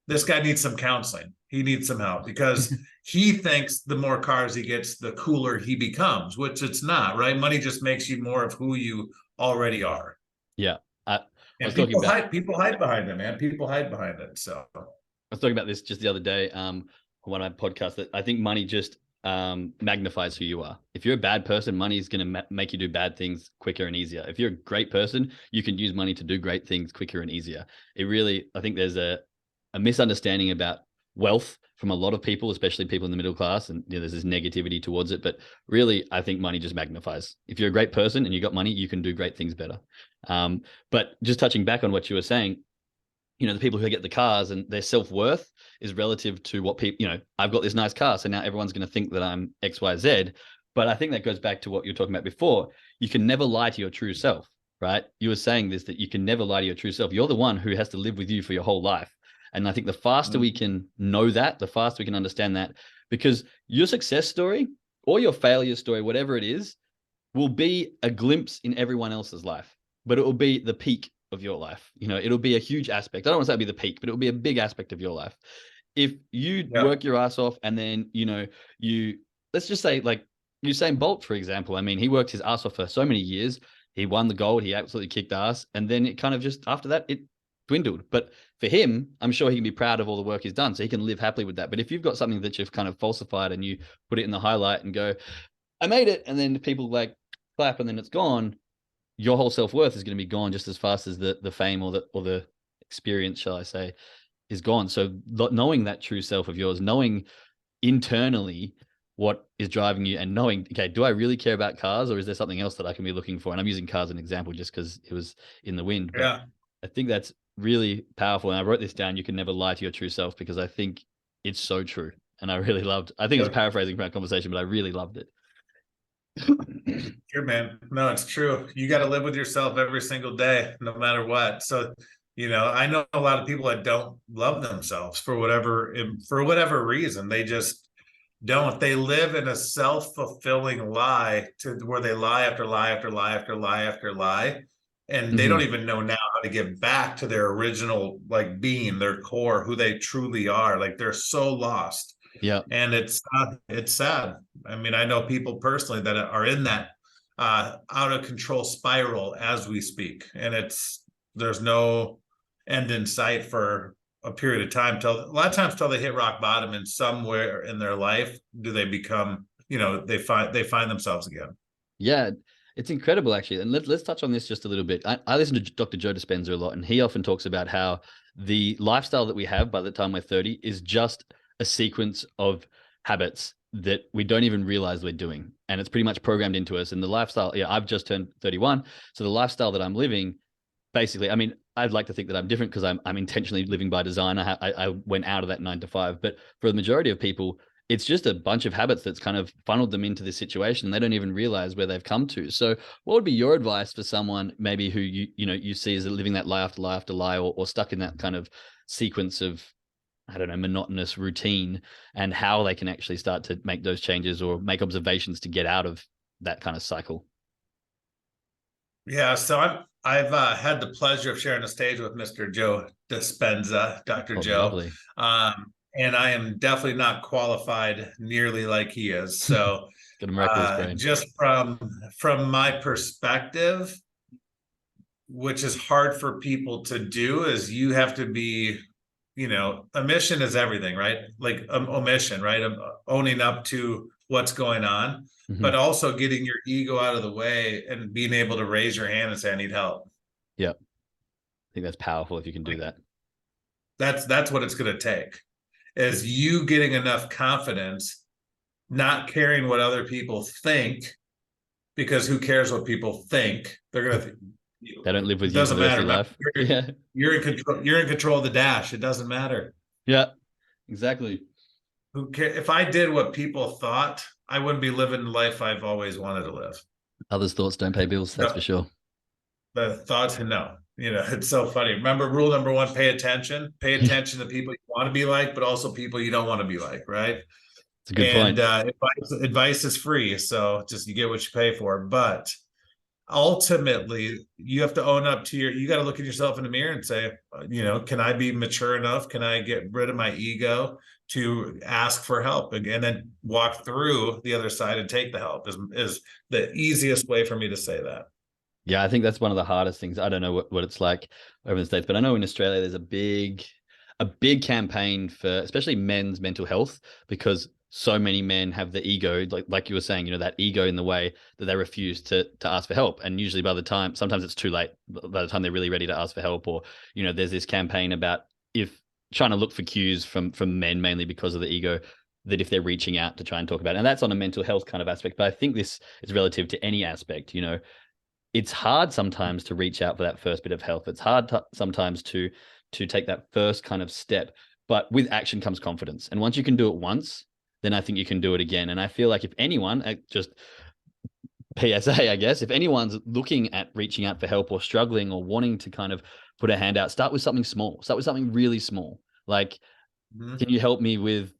this guy needs some counseling. He needs some help, because he thinks the more cars he gets, the cooler he becomes, which it's not, right? Money just makes you more of who you already are. Yeah. I And was talking about people hide behind it, man. People hide behind it. So I was talking about this just the other day on one of my podcasts, that I think money just magnifies who you are. If you're a bad person, money is going to make you do bad things quicker and easier. If you're a great person, you can use money to do great things quicker and easier. It really, I think there's a misunderstanding about wealth from a lot of people, especially people in the middle class, and there's this negativity towards it. But really, I think money just magnifies. If you're a great person and you got money, you can do great things better. But just touching back on what you were saying, the people who get the cars, and their self-worth is relative to what people, I've got this nice car, so now everyone's going to think that I'm X, Y, Z. But I think that goes back to what you were talking about before. You can never lie to your true self, right? You were saying this, that you can never lie to your true self. You're the one who has to live with you for your whole life. And I think the faster we can know that, the faster we can understand that, because your success story or your failure story, whatever it is, will be a glimpse in everyone else's life, but it will be the peak of your life. It'll be a huge aspect. I don't want to say it'll be the peak, but it'll be a big aspect of your life. If you work your ass off, and then, let's just say, like Usain Bolt, for example, I mean, he worked his ass off for so many years. He won the gold. He absolutely kicked ass. And then it kind of just, after that, it dwindled. But for him, I'm sure he can be proud of all the work he's done, so he can live happily with that. But if you've got something that you've kind of falsified and you put it in the highlight and go, I made it, and then people like clap and then it's gone, your whole self-worth is going to be gone just as fast as the fame or the experience, shall I say, is gone. So knowing that true self of yours, knowing internally what is driving you, and knowing, okay, do I really care about cars, or is there something else that I can be looking for? And I'm using cars as an example just because it was in the wind. But I think that's really powerful. And I wrote this down. You can never lie to your true self, because I think it's so true. And I really loved, I think it's paraphrasing from our conversation, but I really loved it. Sure, man. No, it's true. You got to live with yourself every single day, no matter what. So, I know a lot of people that don't love themselves for whatever reason. They just don't. They live in a self-fulfilling lie, to where they lie after lie after lie after lie after lie. And they don't even know now how to get back to their original, like, being, their core, who they truly are. Like, they're so lost. Yeah. And it's sad. I mean, I know people personally that are in that out of control spiral as we speak. And there's no end in sight for a period of time, a lot of times till they hit rock bottom, and somewhere in their life do they become, they find themselves again. Yeah. It's incredible, actually. And let's touch on this just a little bit. I listen to Dr. Joe Dispenza a lot, and he often talks about how the lifestyle that we have by the time we're 30 is just a sequence of habits that we don't even realize we're doing. And it's pretty much programmed into us. And the lifestyle, I've just turned 31. So the lifestyle that I'm living, basically, I mean, I'd like to think that I'm different because I'm intentionally living by design. I went out of that 9 to 5. But for the majority of people, it's just a bunch of habits that's kind of funneled them into this situation, and they don't even realize where they've come to. So what would be your advice for someone maybe who you see as living that lie after lie after lie, or stuck in that kind of sequence of, I don't know, monotonous routine, and how they can actually start to make those changes or make observations to get out of that kind of cycle? Yeah, so I've had the pleasure of sharing the stage with Mr. Joe Dispenza, Dr. Joe. Lovely. And I am definitely not qualified nearly like he is. So just from my perspective, which is hard for people to do, is you have to be, omission is everything, right? Like omission, right? Owning up to what's going on, but also getting your ego out of the way and being able to raise your hand and say, I need help. Yeah. I think that's powerful if you can do that. That's what it's going to take, is you getting enough confidence, not caring what other people think, because who cares what people think? They're going to think. They don't live with you. It doesn't matter. Life. You're in control. You're in control of the dash. It doesn't matter. Yeah, exactly. Who cares? If I did what people thought, I wouldn't be living the life I've always wanted to live. Others' thoughts don't pay bills. That's for sure. The thoughts, no. It's so funny. Remember rule number one, pay attention. Pay attention to people you want to be like, but also people you don't want to be like, right? It's a good And point. advice is free. So just you get what you pay for. But ultimately, you have to own up to you got to look at yourself in the mirror and say, can I be mature enough? Can I get rid of my ego to ask for help and then walk through the other side and take the help is the easiest way for me to say that. Yeah, I think that's one of the hardest things. I don't know what it's like over in the States, but I know in Australia there's a big campaign for especially men's mental health because so many men have the ego, like you were saying, that ego in the way that they refuse to ask for help. And usually by the time, sometimes it's too late by the time they're really ready to ask for help, or, there's this campaign about if trying to look for cues from men mainly because of the ego, that if they're reaching out to try and talk about it. And that's on a mental health kind of aspect. But I think this is relative to any aspect, it's hard sometimes to reach out for that first bit of help. It's hard sometimes to take that first kind of step, but with action comes confidence. And once you can do it once, then I think you can do it again. And I feel like if anyone, just PSA, I guess, if anyone's looking at reaching out for help or struggling or wanting to kind of put a hand out, start with something small. Start with something really small. Like, can you help me with,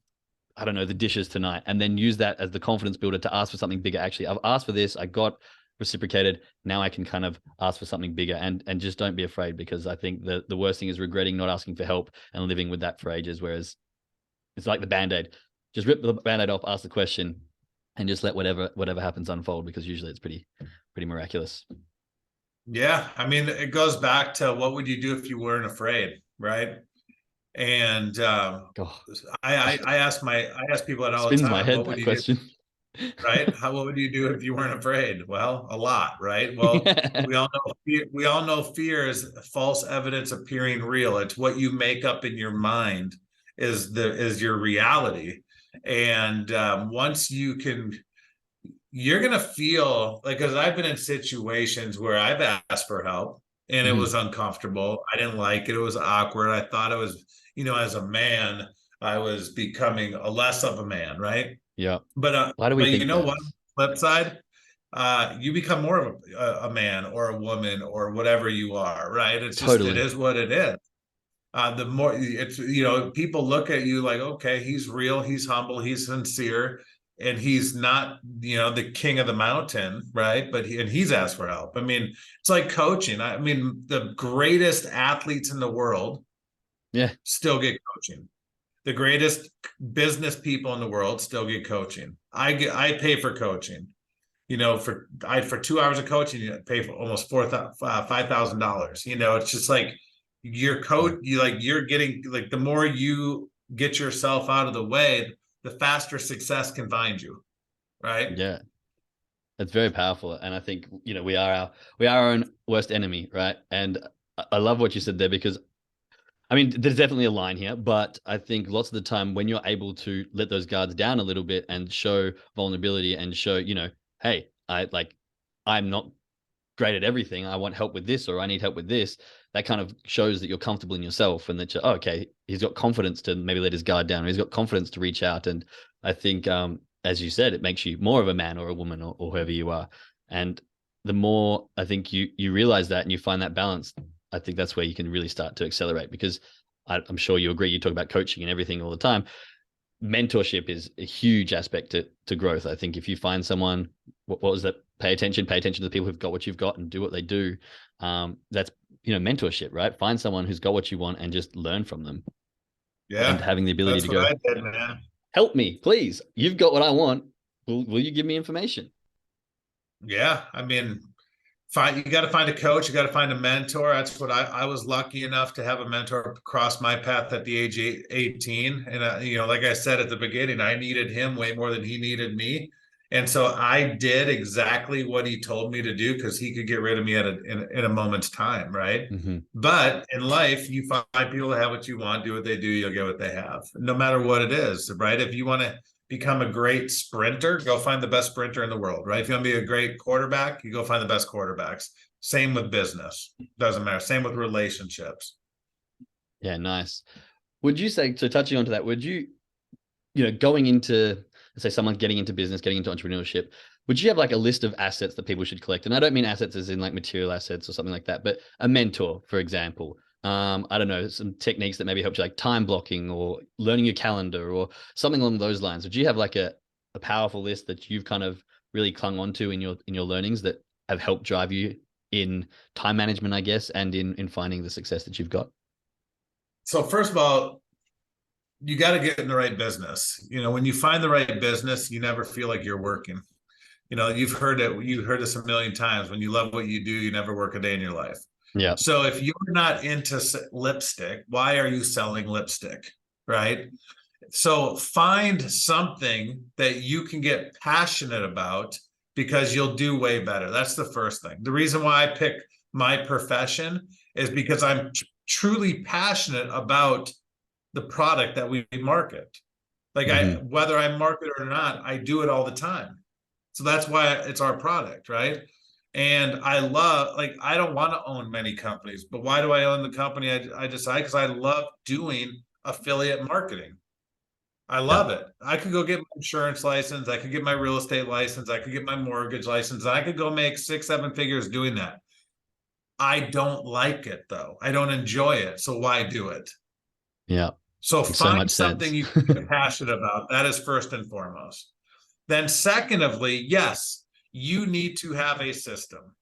I don't know, the dishes tonight? And then use that as the confidence builder to ask for something bigger. Actually, I've asked for this. I got reciprocated. Now I can kind of ask for something bigger, and just don't be afraid, because I think the worst thing is regretting not asking for help and living with that for ages. Whereas it's like the Band-Aid. Just rip the Band-Aid off, ask the question, and just let whatever happens unfold, because usually it's pretty miraculous. Yeah, I mean, it goes back to what would you do if you weren't afraid, right? And Oh, I ask people that all the spins my time, head, what would that you do, question. right? What would you do if you weren't afraid? Well, a lot, right? Well, we all know fear is false evidence appearing real. It's what you make up in your mind is your reality. And once you're gonna feel like, because I've been in situations where I've asked for help and it was uncomfortable. I didn't like it. It was awkward. I thought it was, as a man, I was becoming a less of a man, right? Yeah. But Why do we but you think know that? what? Flip side, you become more of a man or a woman or whatever you are, right? It Totally. is what it is. The more it's, people look at you like, okay, he's real, he's humble, he's sincere, and he's not, the king of the mountain, right? But he's asked for help. I mean, it's like coaching. I mean, the greatest athletes in the world Yeah. still get coaching. The greatest business people in the world still get coaching. I pay for coaching. For 2 hours of coaching, you pay for almost $5,000. It's just like your coach. You're getting, like, the more you get yourself out of the way, the faster success can find you, right? Yeah. It's very powerful. And I think, we are our own worst enemy, right? And I love what you said there, because I mean, there's definitely a line here, but I think lots of the time when you're able to let those guards down a little bit and show vulnerability and show, hey, I'm not great at everything. I want help with this, or I need help with this. That kind of shows that you're comfortable in yourself, and that okay, he's got confidence to maybe let his guard down, or he's got confidence to reach out. And I think, as you said, it makes you more of a man or a woman, or whoever you are. And the more I think you realize that and you find that balance, I think that's where you can really start to accelerate, because I'm sure you agree. You talk about coaching and everything all the time. Mentorship is a huge aspect to growth. I think if you find someone, what was that? Pay attention to the people who've got what you've got and do what they do. That's, mentorship, right? Find someone who's got what you want and just learn from them, and Yeah, having the ability that's to what go, I did, man. help me, please. You've got what I want. Will you give me information? Yeah, I mean, you got to find a coach, you got to find a mentor. That's what I was lucky enough to have a mentor cross my path at the age 18. And like I said at the beginning, I needed him way more than he needed me. And so I did exactly what he told me to do, because he could get rid of me in a moment's time, right? But in life, you find people that have what you want, do what they do, you'll get what they have, no matter what it is, right? If you want to become a great sprinter, go find the best sprinter in the world, right? If you want to be a great quarterback, you go find the best quarterbacks. Same with business. Doesn't matter. Same with relationships. Yeah, nice. Would you say, so touching onto that, would you, going into let's say someone's getting into business, getting into entrepreneurship, would you have like a list of assets that people should collect? And I don't mean assets as in like material assets or something like that, but a mentor, for example. I don't know, some techniques that maybe help you, like time blocking or learning your calendar or something along those lines. Would you have like a powerful list that you've kind of really clung onto in your learnings that have helped drive you in time management, I guess, and in finding the success that you've got? So first of all, you got to get in the right business. When you find the right business, you never feel like you're working. You've heard it. You heard this a million times. When you love what you do, you never work a day in your life. Yeah. So if you're not into lipstick, why are you selling lipstick? Right. So find something that you can get passionate about, because you'll do way better. That's the first thing. The reason why I pick my profession is because I'm truly passionate about the product that we market. Like whether I market it or not, I do it all the time. So that's why it's our product, right? And I love, like, I don't want to own many companies, but why do I own the company? I decide because I love doing affiliate marketing. I love it. I could go get my insurance license. I could get my real estate license. I could get my mortgage license. I could go make 6-7 figures doing that. I don't like it though. I don't enjoy it. So why do it? Yeah. So Makes so find much something sense. you can be passionate about. That is first and foremost. Then secondly, yes, you need to have a system.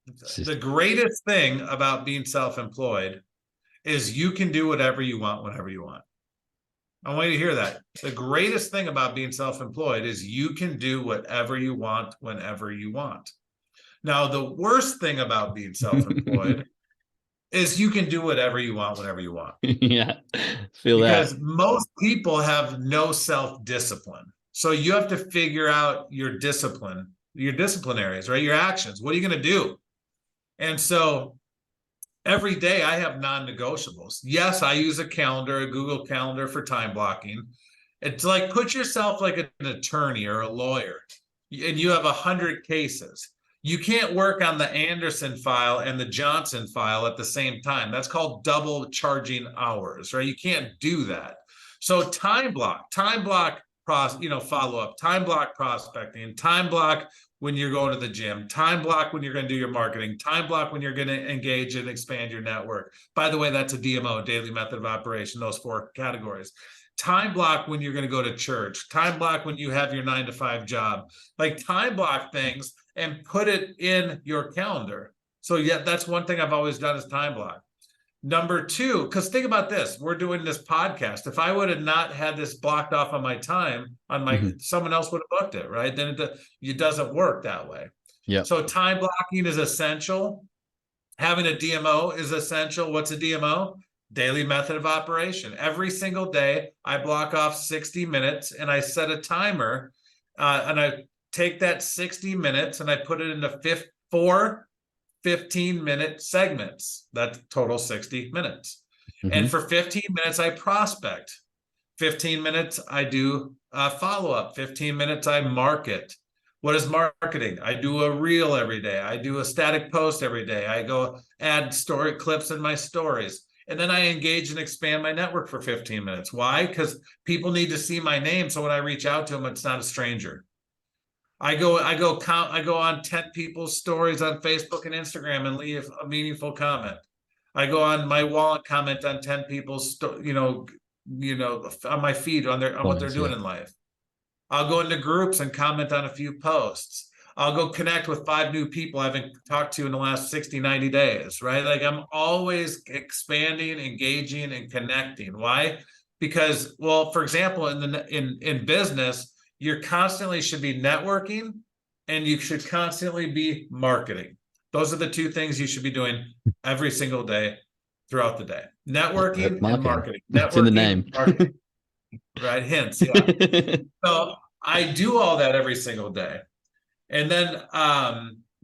The greatest thing about being self-employed is you can do whatever you want, whenever you want. I want you to hear that. The greatest thing about being self-employed is you can do whatever you want, whenever you want. Now, the worst thing about being self-employed is you can do whatever you want, whenever you want. Yeah, feel because that. most people have no self-discipline. So you have to figure out your discipline areas, right? Your actions. What are you going to do? And so every day I have non-negotiables. Yes, I use a calendar, a Google Calendar, for time blocking. It's like, put yourself like an attorney or a lawyer, and you have 100 cases. You can't work on the Anderson file and the Johnson file at the same time. That's called double charging hours, right? You can't do that. So time block, follow up, time block prospecting, time block when you're going to the gym, time block when you're going to do your marketing, time block when you're going to engage and expand your network. By the way, that's a DMO, daily method of operation, those 4 categories. Time block when you're going to go to church, time block when you have your 9-to-5 job. Like, time block things and put it in your calendar. So yeah, that's one thing I've always done, is time block. Number 2, because think about this, we're doing this podcast. If I would have not had this blocked off on my time, someone else would have booked it, right? Then it doesn't work that way. Yeah. So time blocking is essential. Having a DMO is essential. What's a DMO? Daily method of operation. Every single day, I block off 60 minutes and I set a timer, and I take that 60 minutes and I put it into 4 15-minute segments. That total 60 minutes. And for 15 minutes, I prospect. 15 minutes, I do follow-up. 15 minutes, I market. What is marketing? I do a reel every day. I do a static post every day. I go add story clips in my stories. And then I engage and expand my network for 15 minutes. Why? Because people need to see my name. So when I reach out to them, it's not a stranger. I go on 10 people's stories on Facebook and Instagram and leave a meaningful comment. I go on my wall and comment on 10 people's, on my feed on what they're doing in life. I'll go into groups and comment on a few posts. I'll go connect with 5 new people I haven't talked to in the last 60, 90 days, right? Like, I'm always expanding, engaging, and connecting. Why? Because, well, for example, in business, you constantly should be networking and you should constantly be marketing. Those are the 2 things you should be doing every single day throughout the day. Networking and marketing. It's in the name. Marketing. Right? Hints. Yeah. So I do all that every single day. And then,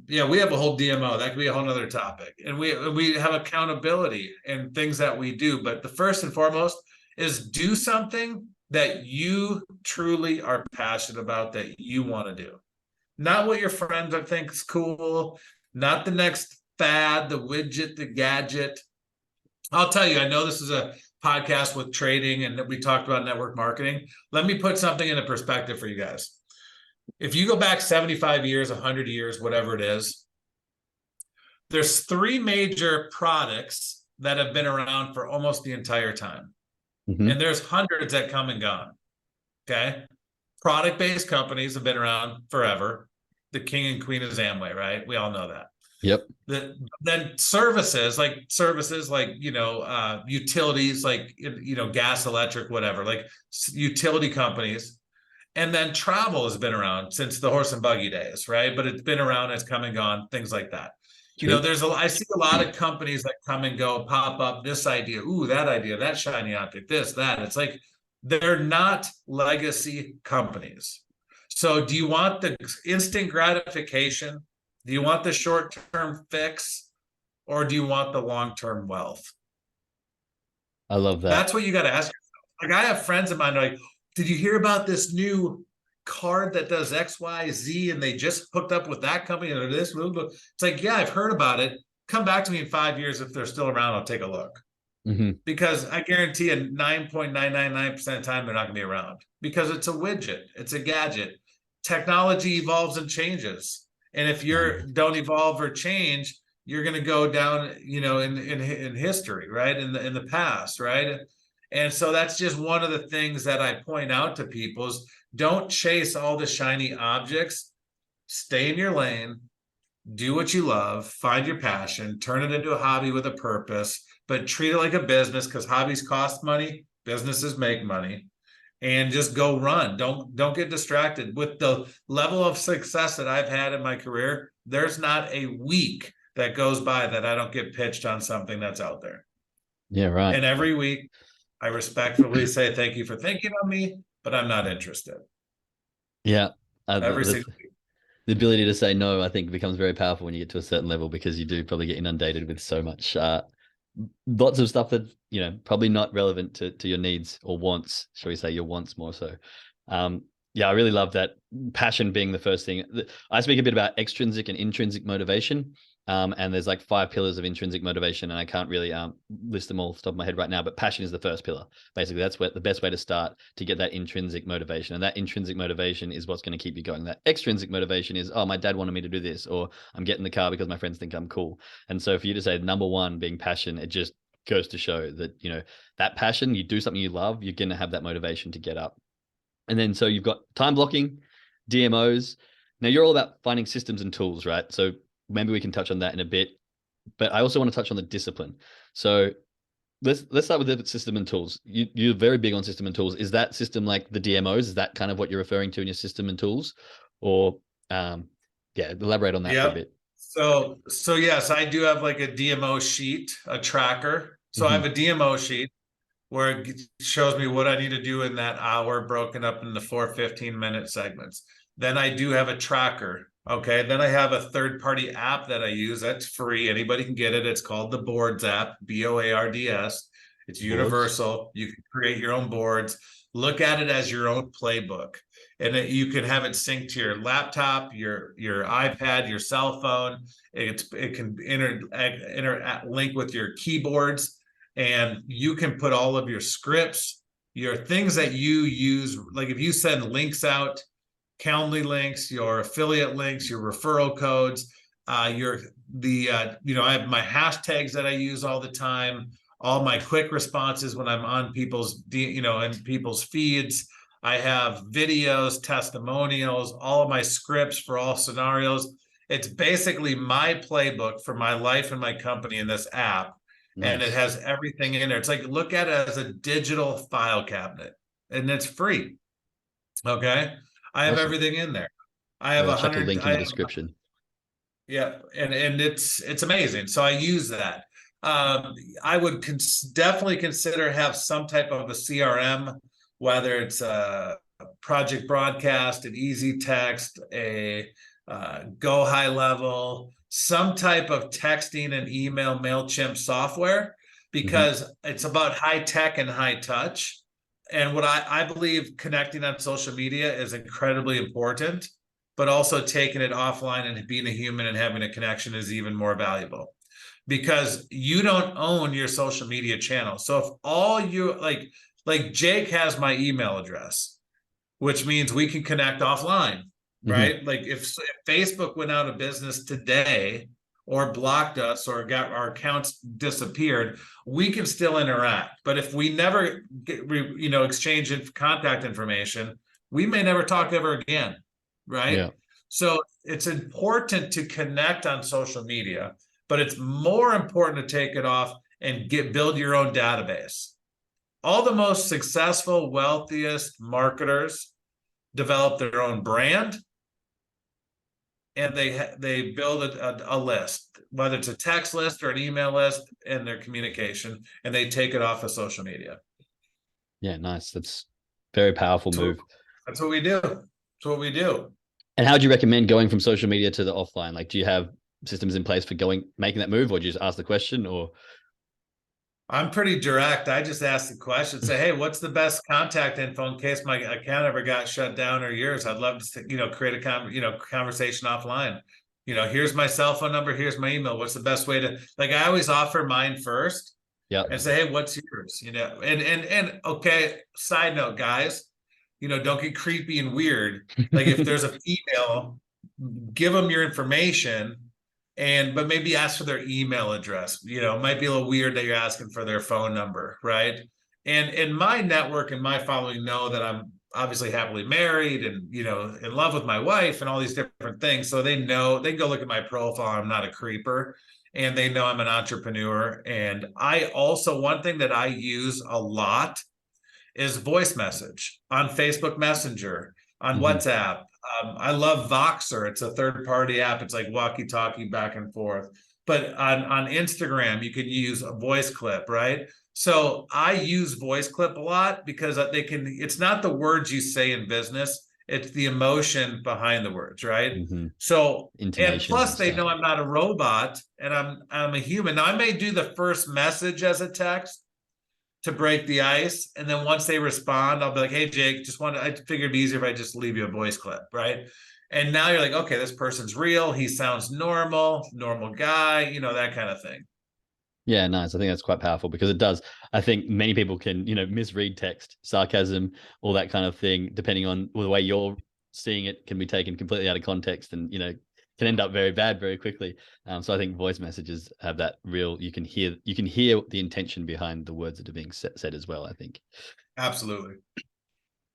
we have a whole DMO. That could be a whole nother topic. And we have accountability and things that we do. But the first and foremost is do something that you truly are passionate about, that you want to do. Not what your friends think is cool, not the next fad, the widget, the gadget. I'll tell you, I know this is a podcast with trading and we talked about network marketing. Let me put something into perspective for you guys. If you go back 75 years, 100 years, whatever it is, there's three major products that have been around for almost the entire time. Mm-hmm. And there's hundreds that come and gone. Okay. Product-based companies have been around forever. The king and queen is Amway, right? We all know that. Yep. Then services like utilities, like gas, electric, whatever, like utility companies. And then travel has been around since the horse and buggy days, right? But it's been around, it's come and gone, things like that. True. I see a lot of companies that come and go, pop up, this idea, ooh, that idea, that shiny object, this, that. It's like they're not legacy companies. So do you want the instant gratification? Do you want the short-term fix? Or do you want the long-term wealth? I love that. That's what you got to ask yourself. Like, I have friends of mine who are like, did you hear about this new card that does X, Y, Z, and they just hooked up with that company or this? It's like, yeah, I've heard about it. Come back to me in 5 years. If they're still around, I'll take a look. Mm-hmm. Because I guarantee you 9.999% of the time, they're not going to be around because it's a widget. It's a gadget. Technology evolves and changes. And if you don't evolve or change, you're going to go down, in history, right? In the past, right? And so that's just one of the things that I point out to people is don't chase all the shiny objects. Stay in your lane, do what you love, find your passion, turn it into a hobby with a purpose, but treat it like a business because hobbies cost money, businesses make money, and just go run. Don't get distracted. With the level of success that I've had in my career, there's not a week that goes by that I don't get pitched on something that's out there. Yeah, right. And every week I respectfully say, thank you for thinking of me, but I'm not interested. Yeah. Every single week. The ability to say no, I think, becomes very powerful when you get to a certain level because you do probably get inundated with so much, lots of stuff that, probably not relevant to your needs or wants, shall we say your wants more so. Yeah, I really love that. Passion being the first thing. I speak a bit about extrinsic and intrinsic motivation. And there's like 5 pillars of intrinsic motivation, and I can't really list them all off the top of my head right now, but passion is the first pillar. Basically, that's the best way to start to get that intrinsic motivation. And that intrinsic motivation is what's going to keep you going. That extrinsic motivation is, oh, my dad wanted me to do this, or I'm getting the car because my friends think I'm cool. And so for you to say number one being passion, it just goes to show that, that passion, you do something you love, you're going to have that motivation to get up. And then so you've got time blocking, DMOs. Now you're all about finding systems and tools, right? So maybe we can touch on that in a bit, but I also want to touch on the discipline. So let's start with the system and tools. You're very big on system and tools. Is that system like the DMOs? Is that kind of what you're referring to in your system and tools? Or elaborate on that for a bit. So yes, I do have like a DMO sheet, a tracker. So I have a DMO sheet where it shows me what I need to do in that hour, broken up into 4 15-minute segments. Then I do have a tracker. Okay. Then I have a third-party app that I use. That's free. Anybody can get it. It's called the Boards app, BOARDS. It's universal. You can create your own boards. Look at it as your own playbook. And you can have it synced to your laptop, your iPad, your cell phone. It can link with your keyboards, and you can put all of your scripts, your things that you use. Like if you send links out, Calendly links, your affiliate links, your referral codes, I have my hashtags that I use all the time, all my quick responses when I'm on people's, in people's feeds. I have videos, testimonials, all of my scripts for all scenarios. It's basically my playbook for my life and my company in this app. Nice. And it has everything in there. It's like, look at it as a digital file cabinet, and it's free. Okay. I have everything in there. I have check a link in the description. Yeah, and it's amazing. So I use that. I would definitely consider have some type of a CRM, whether it's a project broadcast, an easy text, a go high level, some type of texting and email MailChimp software, because it's about high tech and high touch. And what I believe connecting on social media is incredibly important, but also taking it offline and being a human and having a connection is even more valuable. because you don't own your social media channel. So if all you like Jake has my email address, which means we can connect offline, right? Like if Facebook went out of business today or blocked us or got our accounts disappeared, we can still interact. But if we never exchange contact information, we may never talk ever again, right? Yeah. So it's important to connect on social media, but it's more important to take it off and build your own database. All the most successful, wealthiest marketers develop their own brand, and they build a list, whether it's a text list or an email list, in their communication, and they take it off of social media. Yeah, nice. That's very powerful move. That's what we do. That's what we do. And how do you recommend going from social media to the offline? Like, do you have systems in place for making that move, or do you just ask the question? Or I'm pretty direct. I just ask the question, say, hey, what's the best contact info in case my account ever got shut down or yours? I'd love to, create a conversation offline. Here's my cell phone number. Here's my email. What's the best way to, I always offer mine first. Yeah. And say, hey, what's yours? And okay, side note, guys, don't get creepy and weird. Like if there's a female, give them your information, but maybe ask for their email address. It might be a little weird that you're asking for their phone number, right? And my network and my following know that I'm obviously happily married and in love with my wife and all these different things. So they know, they can go look at my profile. I'm not a creeper, and they know I'm an entrepreneur. And I also, one thing that I use a lot is voice message on Facebook Messenger, on WhatsApp. I love Voxer. It's a third-party app. It's like walkie-talkie back and forth. But on Instagram, you can use a voice clip, right? So I use voice clip a lot because it's not the words you say in business, it's the emotion behind the words, right? So, and plus they know I'm not a robot and I'm a human. Now I may do the first message as a text to break the ice, and then once they respond, I'll be like, hey Jake, I figured it'd be easier if I just leave you a voice clip, right? And now you're like, okay, this person's real, he sounds normal guy, that kind of thing. Yeah, nice. I think that's quite powerful because it does. I think many people can, misread text, sarcasm, all that kind of thing, depending on the way you're seeing it, can be taken completely out of context and, can end up very bad very quickly. So I think voice messages have that real, you can hear the intention behind the words that are being said as well, I think. Absolutely.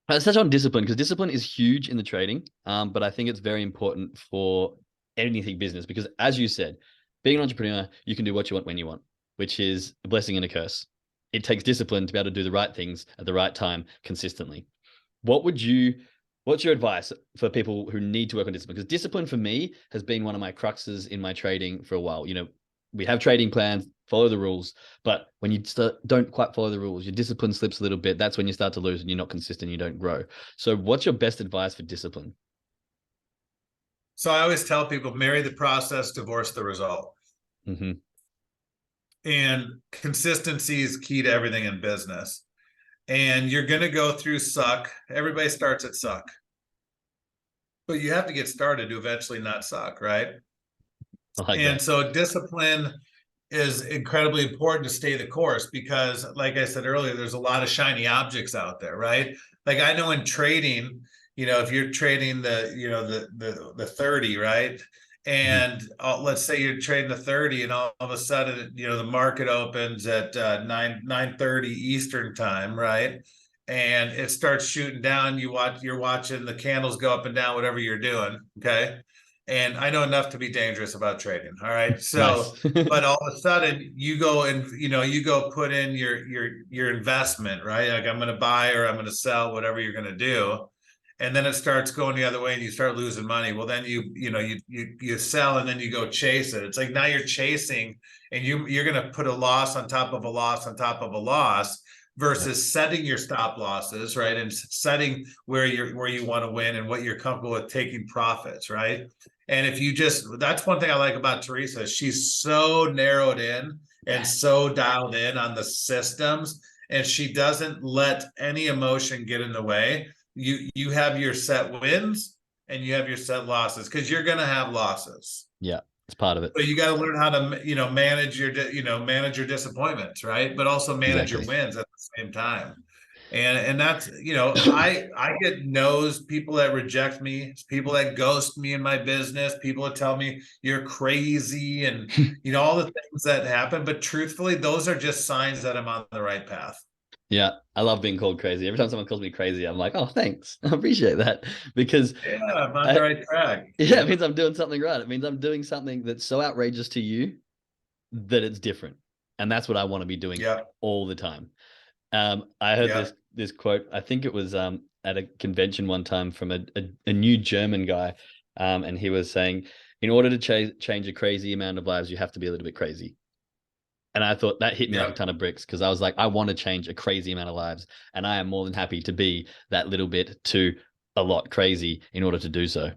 Let's touch on discipline, because discipline is huge in the trading, but I think it's very important for anything business, because as you said, being an entrepreneur, you can do what you want when you want, which is a blessing and a curse. It takes discipline to be able to do the right things at the right time consistently. What's your advice for people who need to work on discipline? Because discipline for me has been one of my cruxes in my trading for a while. We have trading plans, follow the rules, but when you don't quite follow the rules, your discipline slips a little bit. That's when you start to lose and you're not consistent, you don't grow. So what's your best advice for discipline? So I always tell people, marry the process, divorce the result. And consistency is key to everything in business. And you're going to go through suck. Everybody starts at suck. But you have to get started to eventually not suck, right? So discipline is incredibly important to stay the course because, like I said earlier, there's a lot of shiny objects out there, right? Like I know in trading, if you're trading the 30, right? And let's say you're trading the 30 and all of a sudden, the market opens at 9:30 Eastern time, right? And it starts shooting down. You're watching the candles go up and down, whatever you're doing. Okay. And I know enough to be dangerous about trading. All right. So, nice. But all of a sudden you go and, you go put in your investment, right? Like I'm going to buy or I'm going to sell, whatever you're going to do. And then it starts going the other way and you start losing money. Well, then you sell and then you go chase it. It's like now you're chasing and you're going to put a loss on top of a loss on top of a loss versus setting your stop losses, right? And setting where you want to win and what you're comfortable with taking profits, right? And that's one thing I like about Teresa. She's so narrowed in and so dialed in on the systems, and she doesn't let any emotion get in the way. You have your set wins and you have your set losses because you're going to have losses. Yeah. It's part of it. But you got to learn how to, manage manage your disappointments, right? But also manage your Exactly. wins at the same time. And that's, I get no's, people that reject me, people that ghost me in my business, people that tell me you're crazy, and all the things that happen. But truthfully, those are just signs that I'm on the right path. Yeah, I love being called crazy. Every time someone calls me crazy, I'm like, oh, thanks. I appreciate that, because Yeah, I'm on the right track. yeah, it means I'm doing something right. It means I'm doing something that's so outrageous to you that it's different. And that's what I want to be doing Yeah. all the time. I heard Yeah. this quote. I think it was at a convention one time from a new German guy, and he was saying, in order to change a crazy amount of lives, you have to be a little bit crazy. And I thought that hit me like a Yeah. ton of bricks, because I was like, I want to change a crazy amount of lives, and I am more than happy to be that little bit to a lot crazy in order to do so.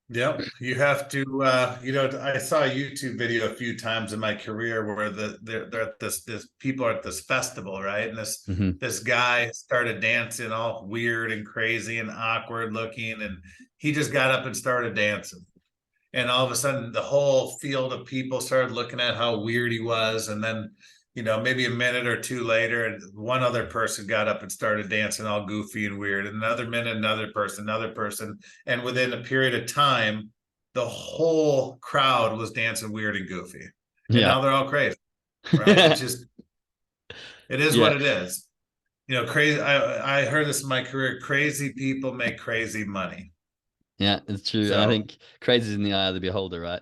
Yep, you have to. I saw a YouTube video a few times in my career where they're at this people are at this festival, right? And this Hmm. this guy started dancing all weird and crazy and awkward looking, and he just got up and started dancing. And all of a sudden, the whole field of people started looking at how weird he was, and then maybe a minute or two later, and one other person got up and started dancing all goofy and weird. And another minute, another person. And within a period of time, the whole crowd was dancing weird and goofy. And Yeah. now they're all crazy, right? It is what Yeah. it is. Crazy. I heard this in my career: crazy people make crazy money. Yeah, it's true. And I So think crazy is in the eye of the beholder, right?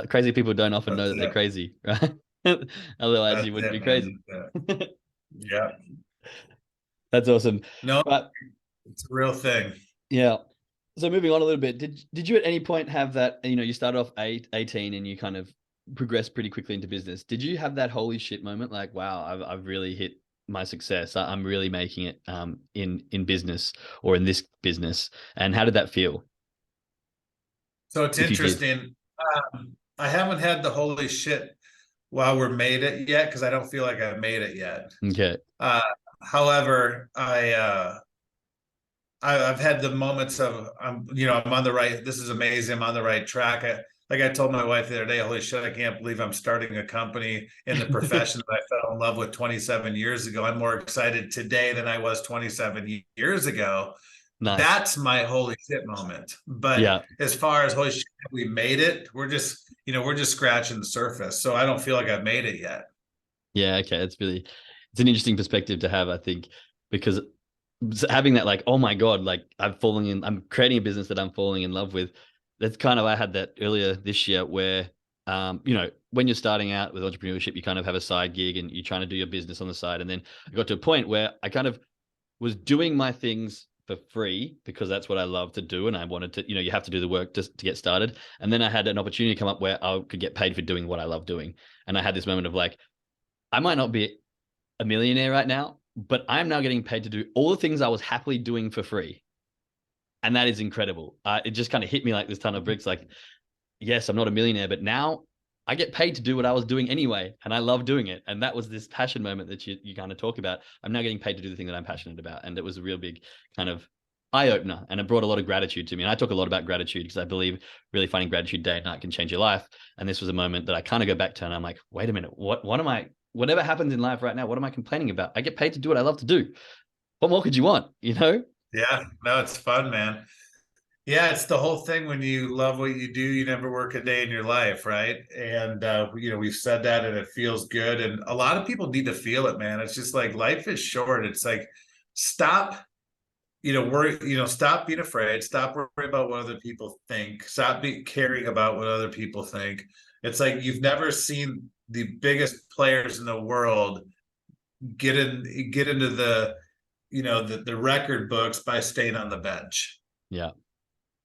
Crazy people don't often know that's that they're it. crazy, right? Otherwise, That's you wouldn't be it, crazy. man. Yeah. That's awesome. No, But it's a real thing. yeah. So moving on a little bit, did you at any point have that, you started off 18 and you kind of progressed pretty quickly into business. Did you have that holy shit moment? Like, wow, I've really hit my success. I'm really making it in business, or in this business. And how did that feel, So it's if you did? interesting. I haven't had the holy shit while we're made it yet, because I don't feel like I've made it yet. Okay. Uh, However, I've had the moments of I'm on the right. This is amazing. I'm on the right track. Like I told my wife the other day, holy shit, I can't believe I'm starting a company in the profession that I fell in love with 27 years ago. I'm more excited today than I was 27 years ago. Nice. That's my holy shit moment. But Yeah. as far as holy shit, we made it, we're just scratching the surface. So I don't feel like I've made it yet. Yeah. Okay. It's an interesting perspective to have, I think, because having that, like, oh my God, like I'm creating a business that I'm falling in love with. That's kind of, I had that earlier this year where, when you're starting out with entrepreneurship, you kind of have a side gig and you're trying to do your business on the side. And then I got to a point where I kind of was doing my things for free because that's what I love to do. And I wanted to, you have to do the work to get started. And then I had an opportunity come up where I could get paid for doing what I love doing. And I had this moment of like, I might not be a millionaire right now, but I'm now getting paid to do all the things I was happily doing for free. And that is incredible. It just kind of hit me like this ton of bricks. Like, yes, I'm not a millionaire, but now I get paid to do what I was doing anyway. And I love doing it. And that was this passion moment that you kind of talk about. I'm now getting paid to do the thing that I'm passionate about. And it was a real big kind of eye opener. And it brought a lot of gratitude to me. And I talk a lot about gratitude because I believe really finding gratitude day and night can change your life. And this was a moment that I kind of go back to, and I'm like, wait a minute, whatever happens in life right now, what am I complaining about? I get paid to do what I love to do. What more could you want? Yeah, no, it's fun, man. Yeah, it's the whole thing. When you love what you do, you never work a day in your life, right? And we've said that, and it feels good. And a lot of people need to feel it, man. It's just like life is short. It's like stop, stop being afraid. Stop worrying about what other people think. Stop caring about what other people think. It's like you've never seen the biggest players in the world get into the record books by staying on the bench, Yeah.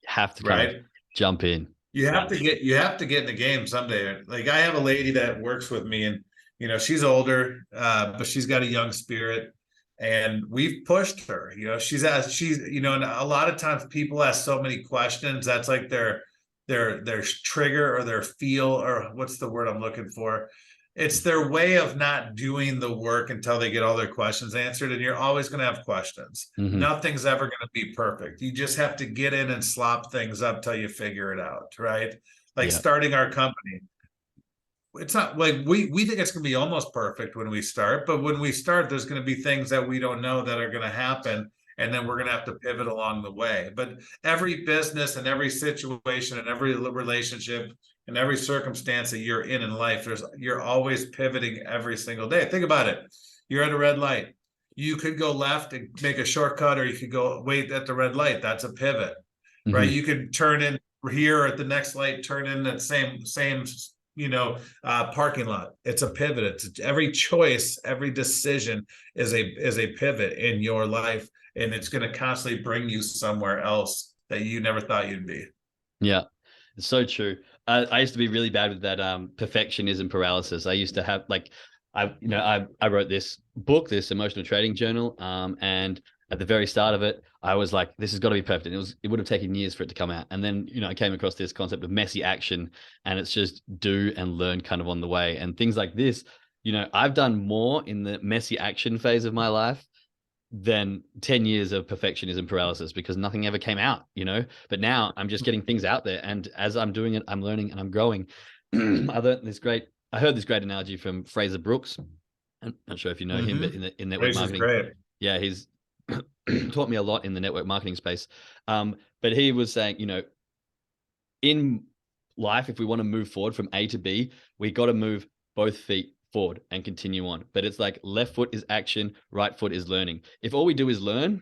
Have to kind of right? jump in. You have to get in the game someday. Like I have a lady that works with me, and she's older, but she's got a young spirit, and we've pushed her. And a lot of times people ask so many questions. That's like their trigger, or their feel, or what's the word I'm looking for? It's their way of not doing the work until they get all their questions answered. And you're always going to have questions. Mm-hmm. Nothing's ever going to be perfect. You just have to get in and slop things up till you figure it out, right? Like starting our company, it's not like we think it's going to be almost perfect when we start, but when we start, there's going to be things that we don't know that are going to happen, and then we're going to have to pivot along the way. But every business and every situation and every relationship and every circumstance that you're in life, you're always pivoting every single day. Think about it. You're at a red light. You could go left and make a shortcut, or you could go wait at the red light. That's a pivot, right? You could turn in here at the next light, turn in that same parking lot. It's a pivot. It's every choice, every decision is a pivot in your life, and it's going to constantly bring you somewhere else that you never thought you'd be. Yeah, it's so true. I used to be really bad with that perfectionism paralysis. I used to have I wrote this book, this emotional trading journal, and at the very start of it, I was like, this has got to be perfect. It would have taken years for it to come out. And then, I came across this concept of messy action, and it's just do and learn kind of on the way. And things like this, I've done more in the messy action phase of my life than 10 years of perfectionism paralysis, because nothing ever came out, but now I'm just getting things out there. And as I'm doing it, I'm learning and I'm growing. I heard this great analogy from Fraser Brooks. I'm not sure if you know him, but in network marketing, great. Yeah, he's taught me a lot in the network marketing space. But he was saying, in life, if we want to move forward from A to B, we got to move both feet forward and continue on. But it's like left foot is action, right foot is learning. If all we do is learn,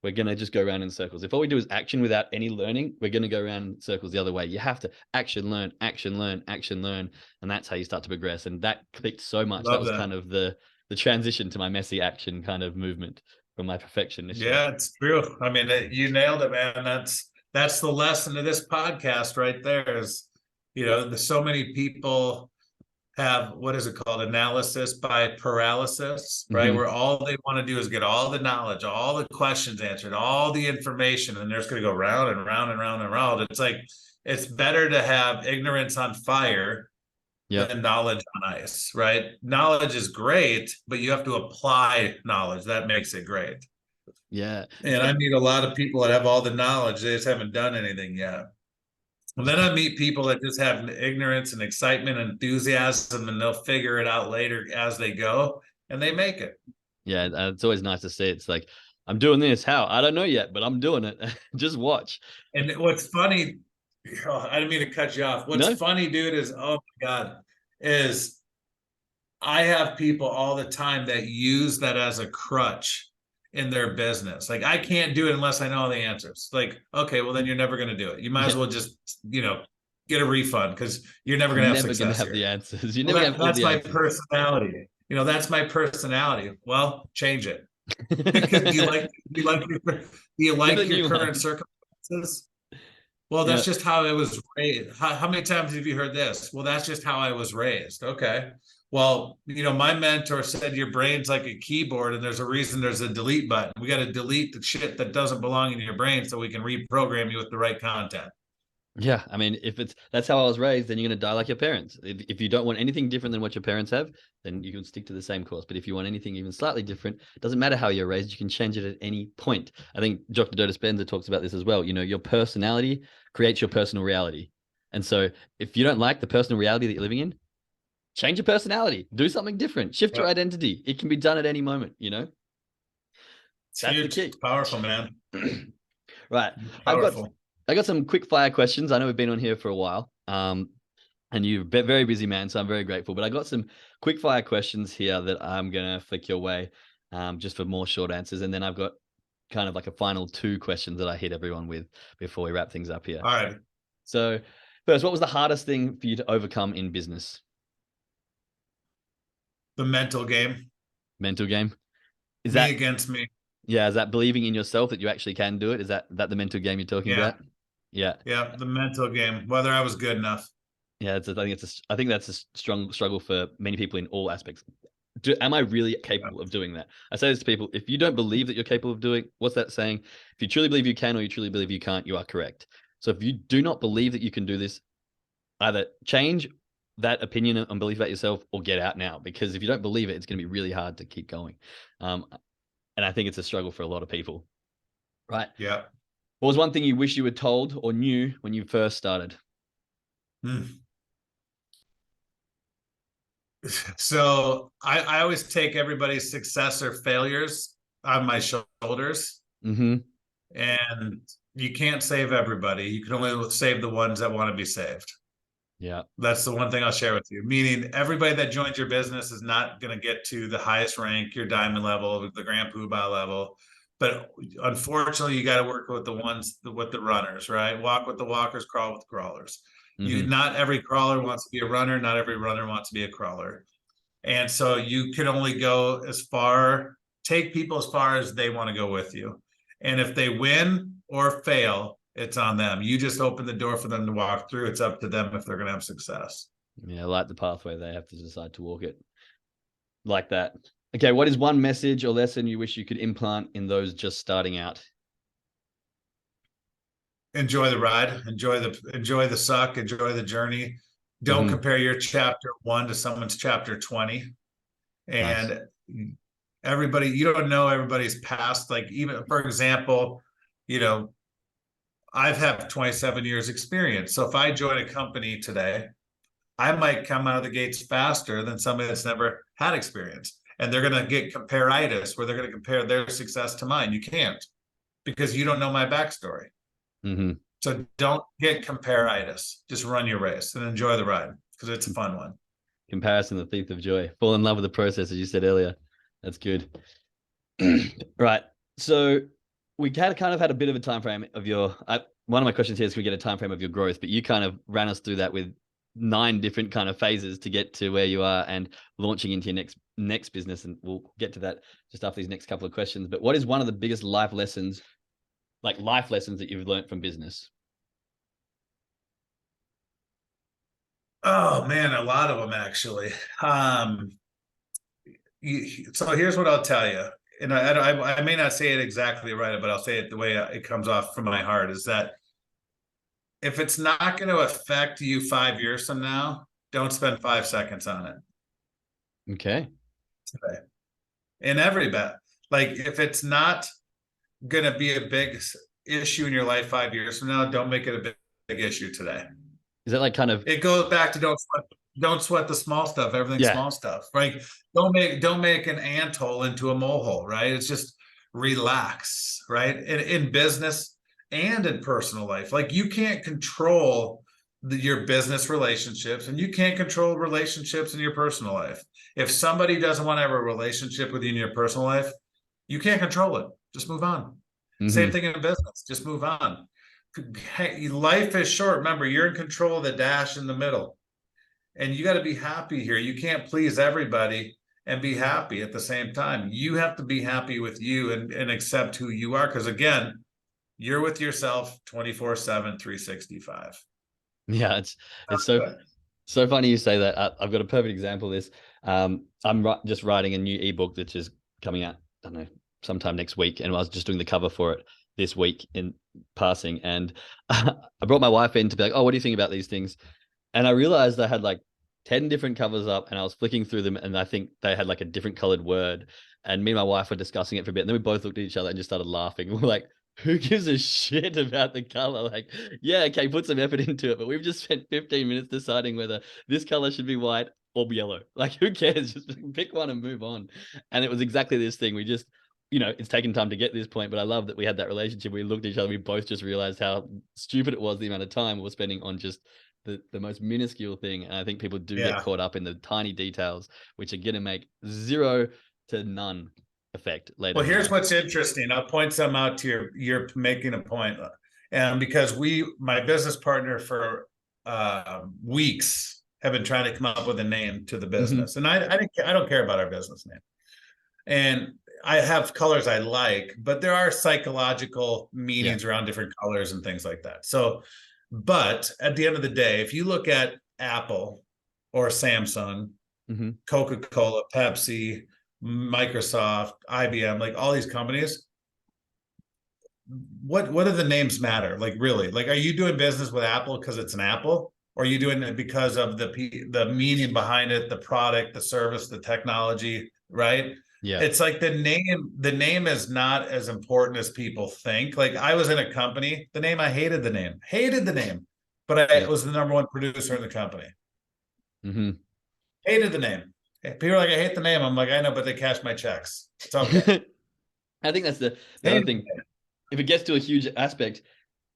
we're going to just go around in circles. If all we do is action without any learning, we're going to go around in circles the other way. You have to action, learn, action, learn, action, learn. And that's how you start to progress. And that clicked so much. That was kind of the transition to my messy action kind of movement from my perfectionist. Yeah, it's true. I mean, you nailed it, man. That's the lesson of this podcast right there is, there's so many people have, what is it called? Analysis by paralysis, right? Where all they want to do is get all the knowledge, all the questions answered, all the information, and they're just going to go round and round and round and round. It's like, it's better to have ignorance on fire than knowledge on ice, right? Knowledge is great, but you have to apply knowledge. That makes it great. Yeah. And I meet a lot of people that have all the knowledge. They just haven't done anything yet. And then I meet people that just have ignorance and excitement and enthusiasm, and they'll figure it out later as they go, and they make it. Yeah, it's always nice to see. It's like, I'm doing this. How? I don't know yet, but I'm doing it. Just watch. And what's funny, I didn't mean to cut you off. What's funny, dude, is, oh my God, is I have people all the time that use that as a crutch in their business. Like, I can't do it unless I know all the answers. Like, okay, well, then you're never going to do it. You might as well just, get a refund, because you're never going to have success. Never going to have the answers. You never have all that's the my answers. Personality. That's my personality. Well, change it. do you like your current circumstances? Well, that's just how I was raised. How many times have you heard this? Well, that's just how I was raised. Okay. Well, my mentor said your brain's like a keyboard, and there's a reason there's a delete button. We got to delete the shit that doesn't belong in your brain so we can reprogram you with the right content. Yeah, I mean, if that's how I was raised, then you're going to die like your parents. If you don't want anything different than what your parents have, then you can stick to the same course. But if you want anything even slightly different, it doesn't matter how you're raised, you can change it at any point. I think Dr. Dispenza talks about this as well. Your personality creates your personal reality. And so if you don't like the personal reality that you're living in, change your personality, do something different, shift your identity. It can be done at any moment, It's That's huge. the key. It's powerful, man. Right. Powerful. I got some quick fire questions. I know we've been on here for a while, and you're a very busy man, so I'm very grateful. But I got some quick fire questions here that I'm gonna flick your way, just for more short answers, and then I've got kind of like a final 2 questions that I hit everyone with before we wrap things up here. All right. So, first, what was the hardest thing for you to overcome in business? The mental game. Mental game. Is that against me? Yeah. Is that believing in yourself that you actually can do it? Is that the mental game you're talking about? Yeah. Yeah. The mental game, whether I was good enough. Yeah. I think that's a strong struggle for many people in all aspects. Am I really capable of doing that? I say this to people: if you don't believe that you're capable of doing, what's that saying? If you truly believe you can, or you truly believe you can't, you are correct. So if you do not believe that you can do this, either change that opinion and belief about yourself, or get out now. Because if you don't believe it, it's going to be really hard to keep going. And I think it's a struggle for a lot of people. Right. Yeah. What was one thing you wish you were told or knew when you first started? Hmm. So I always take everybody's success or failures on my shoulders, Mm-hmm. and you can't save everybody. You can only save the ones that want to be saved. Yeah. That's the one thing I'll share with you. Meaning, everybody that joins your business is not going to get to the highest rank, your diamond level, the grand poobah level. But unfortunately, you got to work with the ones, with the runners, right? Walk with the walkers, crawl with the crawlers. You, Mm-hmm. not every crawler wants to be a runner. Not every runner wants to be a crawler. And so you can only go as far, take people as far as they want to go with you. And if they win or fail, it's on them. You just open the door for them to walk through. It's up to them if they're going to have success. Yeah, I like the pathway. They have to decide to walk it like that. Okay, what is one message or lesson you wish you could implant in those just starting out? Enjoy the ride, enjoy the suck, enjoy the journey. Don't Mm-hmm. compare your chapter 1 to someone's chapter 20. Nice. And everybody, you don't know everybody's past. Like, even for example, you know, I've had 27 years experience. So if I join a company today, I might come out of the gates faster than somebody that's never had experience. And they're going to get comparitis, where they're going to compare their success to mine. You can't, because you don't know my backstory. Mm-hmm. So don't get comparitis. Just run your race and enjoy the ride, because it's a fun one. Comparison, the thief of joy. Fall in love with the process, as you said earlier. That's good. Right. So we kind of had a bit of a time frame of your. One of my questions here is, can we get a time frame of your growth? But you kind of ran us through that with 9 different kind of phases to get to where you are and launching into your next business. And we'll get to that just after these next couple of questions. But what is one of the biggest life lessons that you've learned from business? Oh man, a lot of them actually. So here's what I'll tell you, and I may not say it exactly right, but I'll say it the way it comes off from my heart, is that if it's not going to affect you 5 years from now, don't spend 5 seconds on it Okay. today. In every bet, like, if it's not going to be a big issue in your life 5 years from now, don't make it a big issue today. Is that like kind of, It goes back to don't sweat the small stuff. Everything's yeah, small stuff, right? Don't make an anthole into a molehill, right? It's just relax, right? In business and in personal life, like, you can't control your business relationships, and you can't control relationships in your personal life. If somebody doesn't want to have a relationship with you in your personal life, you can't control it. Just move on. Same mm-hmm. thing in business. Just move on. Hey, life is short. Remember, you're in control of the dash in the middle, and you got to be happy here. You can't please everybody and be happy at the same time. You have to be happy with you, and accept who you are. Because again, you're with yourself 24/7, 365. Yeah, it's That's so good. so funny you say that. I've got a perfect example of this. I'm just writing a new ebook that is coming out, I don't know, sometime next week, and I was just doing the cover for it this week in passing, and I brought my wife in to be like, "Oh, what do you think about these things?" And I realized I had like 10 different covers up, and I was flicking through them, and I think they had like a different colored word. And me and my wife were discussing it for a bit, and then we both looked at each other and just started laughing. We're like, who gives a shit about the color? Like, yeah, okay, put some effort into it, but we've just spent 15 minutes deciding whether this color should be white or yellow. Like, who cares? Just pick one and move on. And it was exactly this thing. We just, it's taken time to get to this point, but I love that we had that relationship. We looked at each other, we both just realized how stupid it was, the amount of time we were spending on just the most minuscule thing. And I think people do get Yeah. caught up in the tiny details, which are going to make 0 to none effect later Well, in here's life. what's interesting. I'll point some out to you're making a point. And because my business partner for weeks have been trying to come up with a name to the Mm-hmm. business. And I don't care about our business name. And I have colors I like, but there are psychological meanings around different colors and things like that. So, but at the end of the day, if you look at Apple or Samsung, Mm-hmm. Coca-Cola, Pepsi, Microsoft, IBM, like all these companies, what do the names matter? Like, really? Like, are you doing business with Apple because it's an apple? Or are you doing it because of the meaning behind it, the product, the service, the technology, right? Yeah. It's like the name is not as important as people think. Like, I was in a company, I hated the name. but I Yeah. was the number one producer in the company. Hmm. Hated the name. People are like, I hate the name. I'm like, I know, but they cash my checks. It's okay. I think that's the other Hated thing. If it gets to a huge aspect,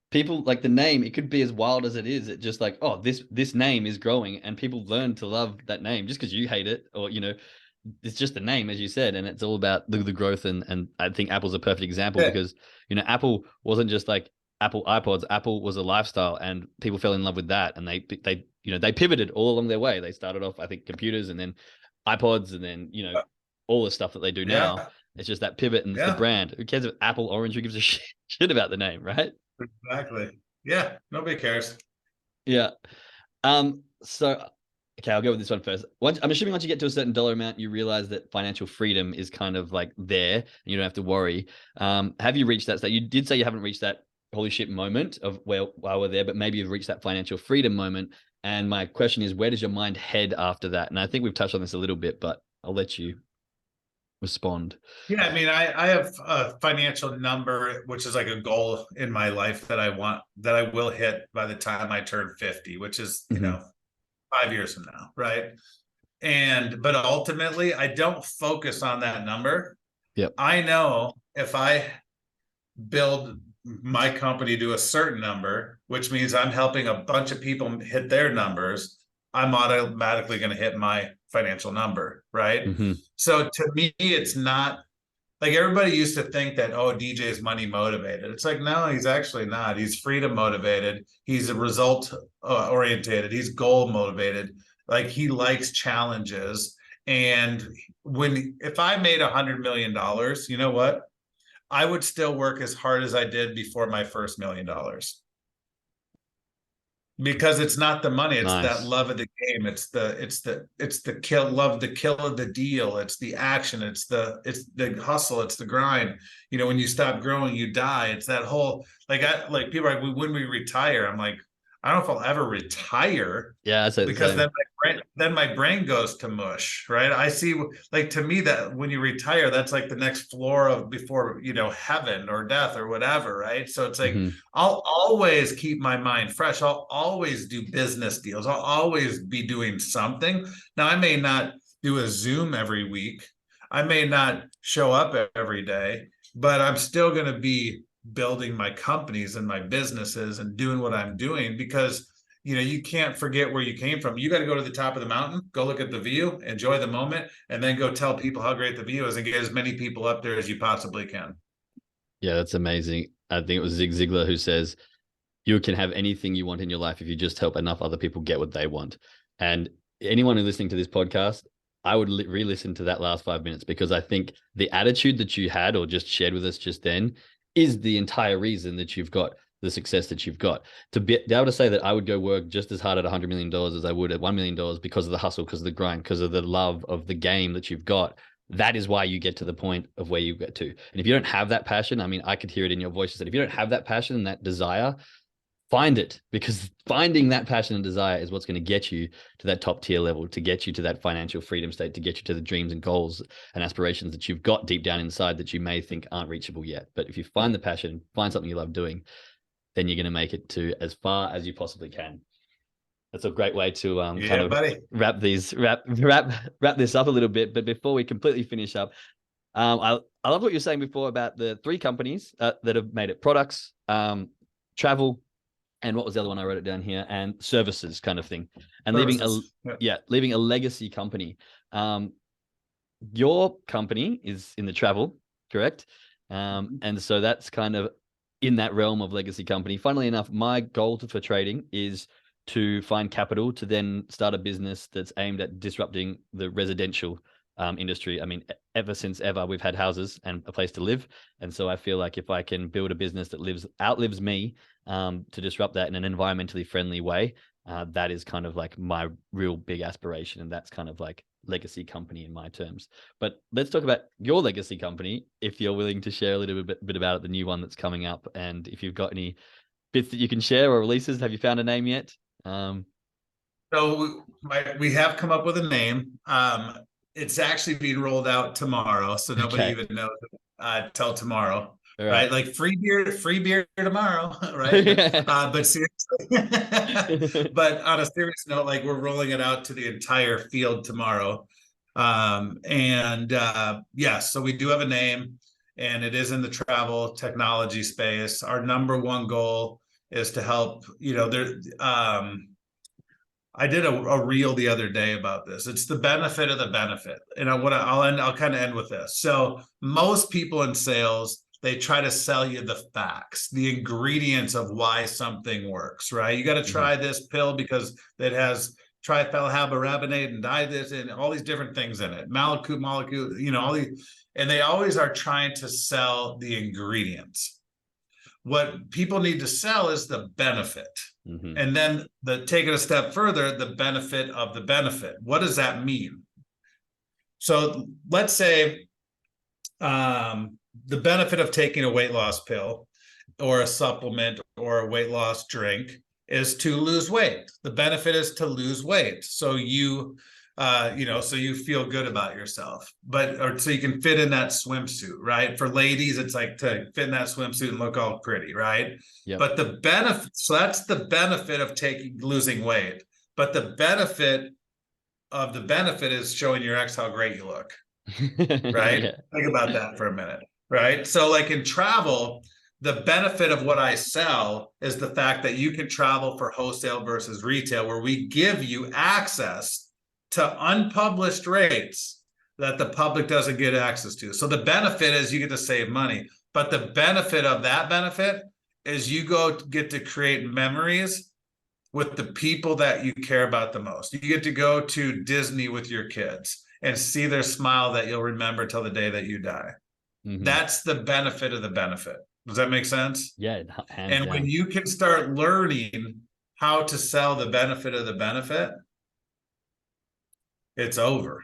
people like the name, it could be as wild as it is. It just like, oh, this name is growing and people learn to love that name just because you hate it, or it's just the name, as you said, and it's all about the growth. And I think Apple's a perfect example it. because Apple wasn't just like Apple iPods. Apple was a lifestyle, and people fell in love with that, and they pivoted all along their way. They started off, I think, computers, and then iPods, and then all the stuff that they do now. Yeah. It's just that pivot, and it's the Yeah. brand. Who cares if Apple Orange? Who gives a shit about the name, right? Exactly. Yeah. Nobody cares. Yeah. So, okay, I'll go with this one first. I'm assuming once you get to a certain dollar amount, you realize that financial freedom is kind of like there, and you don't have to worry. Have you reached that state? You did say you haven't reached that holy shit moment of while we're there, but maybe you've reached that financial freedom moment. And my question is, where does your mind head after that? And I think we've touched on this a little bit, but I'll let you respond. Yeah, I mean, I have a financial number, which is like a goal in my life that I will hit by the time I turn 50, which is, Mm-hmm. 5 years from now, right? But ultimately, I don't focus on that number. Yep. I know if I build my company to a certain number, which means I'm helping a bunch of people hit their numbers, I'm automatically going to hit my financial number, right? Mm-hmm. So to me, it's not like everybody used to think that, oh, DJ is money motivated. It's like, no, he's actually not. He's freedom motivated. He's a result orientated. He's goal motivated. Like he likes challenges. And if I made $100 million, you know what? I would still work as hard as I did before my first $1 million, because it's not the money, it's that Nice. love of the game, it's the love, the kill of the deal, it's the action, it's the hustle, it's the grind. When you stop growing, you die. It's that whole, like people are like, when we retire, I'm like, I don't know if I'll ever retire, Yeah, I say the because same. then my brain goes to mush, right? I see, like, to me, that when you retire, that's like the next floor of before, heaven or death or whatever, right? So it's like, Mm-hmm. I'll always keep my mind fresh. I'll always do business deals. I'll always be doing something. Now, I may not do a Zoom every week. I may not show up every day, but I'm still going to be building my companies and my businesses and doing what I'm doing, because you can't forget where you came from. You got to go to the top of the mountain, go look at the view, enjoy the moment, and then go tell people how great the view is and get as many people up there as you possibly can. Yeah, that's amazing. I think it was Zig Ziglar who says, you can have anything you want in your life if you just help enough other people get what they want. And anyone who's listening to this podcast, I would re-listen to that last 5 minutes, because I think the attitude that you had or just shared with us just then is the entire reason that you've got the success that you've got. To be able to say that I would go work just as hard at $100 million as I would at $1 million because of the hustle, because of the grind, because of the love of the game that you've got. That is why you get to the point of where you get to. And if you don't have that passion, I mean, I could hear it in your voice that if you don't have that passion and that desire, find it, because finding that passion and desire is what's going to get you to that top tier level, to get you to that financial freedom state, to get you to the dreams and goals and aspirations that you've got deep down inside that you may think aren't reachable yet. But if you find the passion, find something you love doing, then you're going to make it to as far as you possibly can. That's a great way to kind Yeah, of buddy. wrap this up a little bit. But before we completely finish up, I love what you're saying before about the 3 companies that have made it: products, travel, and what was the other one? I wrote it down here, and services kind of thing, and Services. leaving a legacy company. Your company is in the travel, correct? And so that's kind of in that realm of legacy company. Funnily enough, my goal for trading is to find capital to then start a business that's aimed at disrupting the residential industry. I mean, ever since ever, we've had houses and a place to live. And so I feel like if I can build a business that outlives me, to disrupt that in an environmentally friendly way, that is kind of like my real big aspiration. And that's kind of like legacy company in my terms. But let's talk about your legacy company, if you're willing to share a little bit about it, the new one that's coming up. And if you've got any bits that you can share or releases, have you found a name yet? So we have come up with a name. It's actually being rolled out tomorrow, so nobody Okay. even knows till tomorrow. All right. right? Like free beer tomorrow, right? But seriously, but on a serious note, like we're rolling it out to the entire field tomorrow. Yes, so we do have a name, and it is in the travel technology space. Our number one goal is to help, I did a reel the other day about this. It's the benefit of the benefit. I'll kind of end with this. So most people in sales, they try to sell you the facts, the ingredients of why something works, right? You got to try this pill because it has triphenylhabarabinate and this and all these different things in it. Molecule, all these, and they always are trying to sell the ingredients. What people need to sell is the benefit. And then take it a step further, the benefit of the benefit. What does that mean? So let's say the benefit of taking a weight loss pill or a supplement or a weight loss drink is to lose weight. The benefit is to lose weight. So so you feel good about yourself, or so you can fit in that swimsuit, right? For ladies, it's like to fit in that swimsuit and look all pretty, right? Yep. But the benefit, so that's the benefit of losing weight. But the benefit of the benefit is showing your ex how great you look, right? Yeah. Think about that for a minute, right? So like in travel, the benefit of what I sell is the fact that you can travel for wholesale versus retail, where we give you access to unpublished rates that the public doesn't get access to. So the benefit is you get to save money, but the benefit of that benefit is you get to create memories with the people that you care about the most. You get to go to Disney with your kids and see their smile that you'll remember till the day that you die. That's the benefit of the benefit. Does that make sense? Yeah. And when you can start learning how to sell the benefit of the benefit, it's over.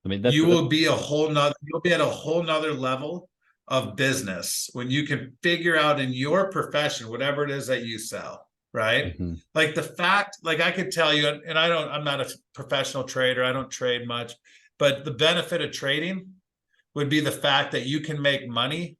I mean, you'll be at a whole nother level of business when you can figure out in your profession, whatever it is that you sell, right? Like the fact, like I could tell you, and I'm not a professional trader. I don't trade much, but the benefit of trading would be the fact that you can make money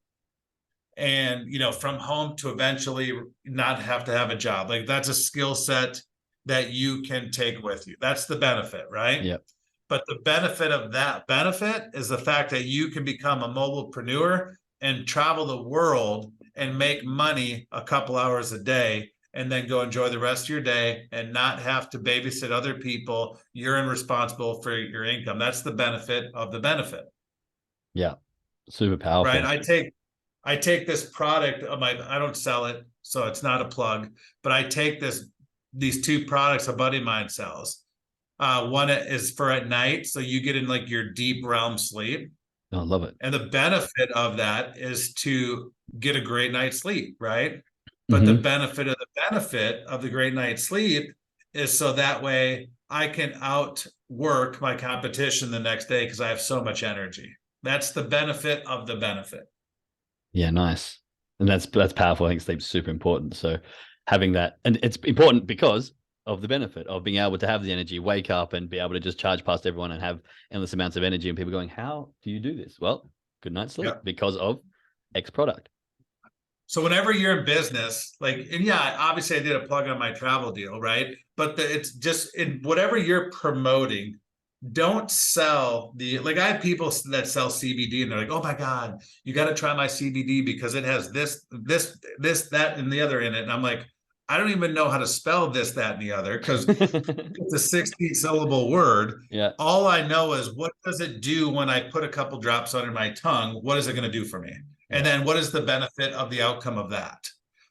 and, from home to eventually not have to have a job. Like that's a skill set that you can take with you. That's the benefit, right? Yep. But the benefit of that benefit is the fact that you can become a mobilepreneur and travel the world and make money a couple hours a day and then go enjoy the rest of your day and not have to babysit other people. You're responsible for your income. That's the benefit of the benefit. Yeah. Super powerful. Right. I take this product I don't sell it, so it's not a plug, but I take these two products a buddy of mine sells. One is for at night, so you get in like your deep realm sleep. Oh, I love it. And the benefit of that is to get a great night's sleep, right? But the benefit of the great night's sleep is so that way I can outwork my competition the next day because I have so much energy. That's the benefit of the benefit. Yeah, nice. And that's powerful. I think sleep's super important. So having that, and it's important because of the benefit of being able to have the energy, wake up and be able to just charge past everyone and have endless amounts of energy, and people going, how do you do this? Well, good night's sleep because of X product. So whenever you're in business, obviously I did a plug on my travel deal, right? But it's just in whatever you're promoting, don't sell I have people that sell CBD and they're like, oh my God, you got to try my CBD because it has this, that, and the other in it. And I'm like, I don't even know how to spell this, that, and the other because it's a 16-syllable word. Yeah. All I know is what does it do when I put a couple drops under my tongue? What is it going to do for me? Yeah. And then what is the benefit of the outcome of that?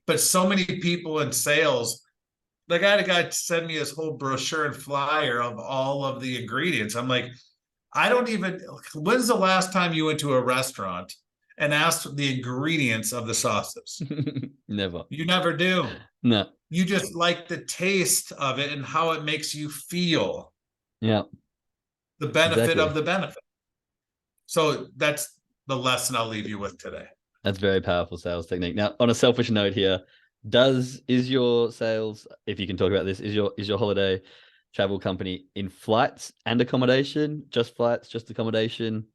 But so many people in sales, like I had a guy send me his whole brochure and flyer of all of the ingredients. I'm like, when's the last time you went to a restaurant and asked the ingredients of the sauces? Never. You never do. No. You just like the taste of it and how it makes you feel. Yeah. The benefit of the benefit. So that's the lesson I'll leave you with today. That's very powerful sales technique. Now, on a selfish note here, is your sales, if you can talk about this, is your holiday travel company in flights and accommodation, just flights, just accommodation,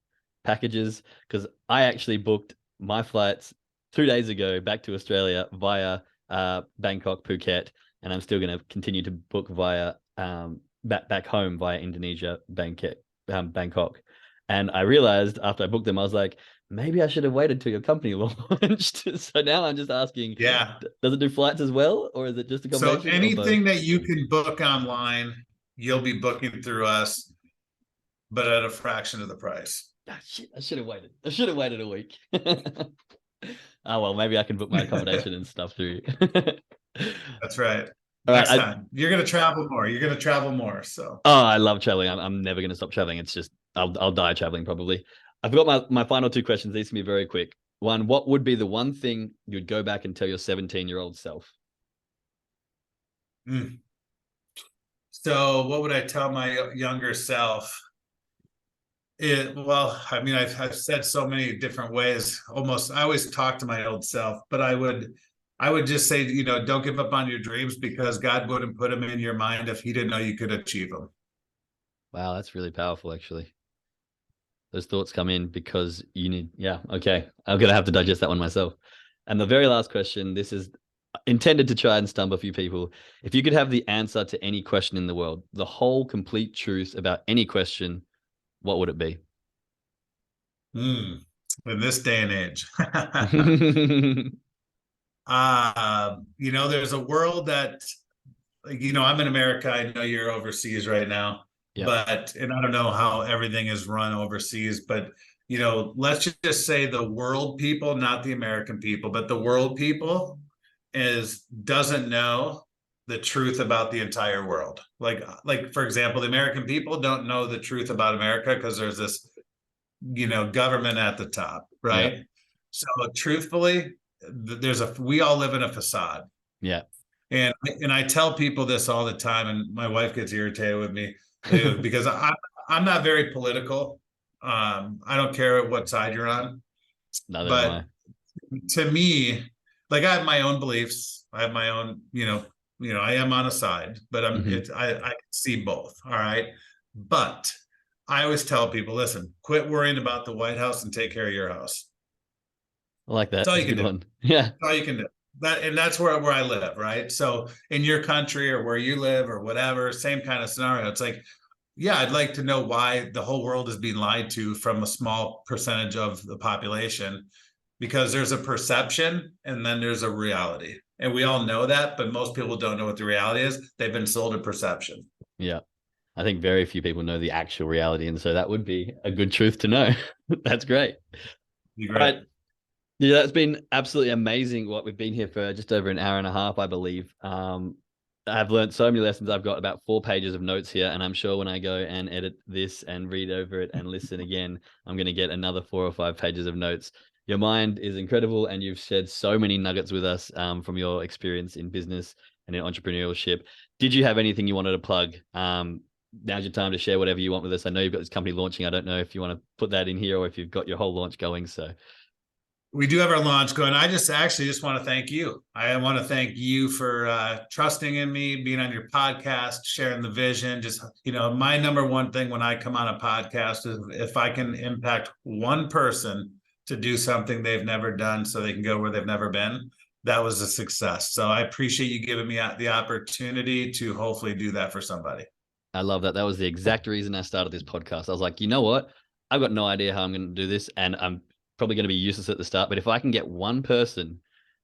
packages? Because I actually booked my flights 2 days ago back to Australia via Bangkok, Phuket, and I'm still going to continue to book via back home via Indonesia, Bangkok. And I realized after I booked them, I was like, maybe I should have waited till your company launched. So now I'm just asking, Yeah. does it do flights as well, or is it just So accommodation or both? anything that you can book online, you'll be booking through us, but at a fraction of the price. Ah, shit, I should have waited. I should have waited a week. Oh, well, maybe I can book my accommodation and stuff through. That's right. All right. Next time. You're going to travel more. You're going to travel more. So, Oh, I love traveling. I'm never going to stop traveling. It's just, I'll die traveling probably. I've got my final two questions. These can be very quick. One, what would be the one thing you'd go back and tell your 17-year-old self? So what would I tell my younger self? Well, I mean, I've said so many different ways. Almost, I always talk to my old self, but I would just say, don't give up on your dreams, because God wouldn't put them in your mind if He didn't know you could achieve them. Wow, that's really powerful, actually. Those thoughts come in because you need, yeah, okay. I'm going to have to digest that one myself. And the very last question, this is intended to try and stump a few people. If you could have the answer to any question in the world, the whole complete truth about any question, what would it be? In this day and age. There's a world that, I'm in America. I know you're overseas right now, Yeah. and I don't know how everything is run overseas, but let's just say the world people, not the American people, but the world people doesn't know the truth about the entire world. Like for example, the American people don't know the truth about America because there's this, government at the top, right? Yeah. So truthfully, we all live in a facade. Yeah. And I tell people this all the time, and my wife gets irritated with me because I'm not very political. I don't care what side you're on. Neither but am I. To me, like, I have my own beliefs. I have my own, I am on a side, but I see both. All right. But I always tell people, listen, quit worrying about the White House and take care of your house. I like that. That's all That's you can do. one. Yeah. That's all you can do. That's where I live, right? So in your country or where you live or whatever, same kind of scenario. It's like, yeah, I'd like to know why the whole world is being lied to from a small percentage of the population, because there's a perception and then there's a reality. And we all know that, but most people don't know what the reality is. They've been sold a perception. Yeah. I think very few people know the actual reality. And so that would be a good truth to know. That's great. You're great. Right. Yeah, that's been absolutely amazing. What we've been here for just over an hour and a half, I believe. I've learned so many lessons. I've got about 4 pages of notes here, and I'm sure when I go and edit this and read over it and listen again, I'm going to get another 4 or 5 pages of notes. Your mind is incredible, and you've shared so many nuggets with us from your experience in business and in entrepreneurship. Did you have anything you wanted to plug? Now's your time to share whatever you want with us. I know you've got this company launching. I don't know if you want to put that in here or if you've got your whole launch going. So we do have our launch going. I just want to thank you. I want to thank you for trusting in me, being on your podcast, sharing the vision. Just, my number one thing when I come on a podcast is if I can impact one person to do something they've never done so they can go where they've never been, that was a success. So I appreciate you giving me the opportunity to hopefully do that for somebody. I love that. That was the exact reason I started this podcast. I was like, you know what? I've got no idea how I'm going to do this, and I'm probably going to be useless at the start. But if I can get one person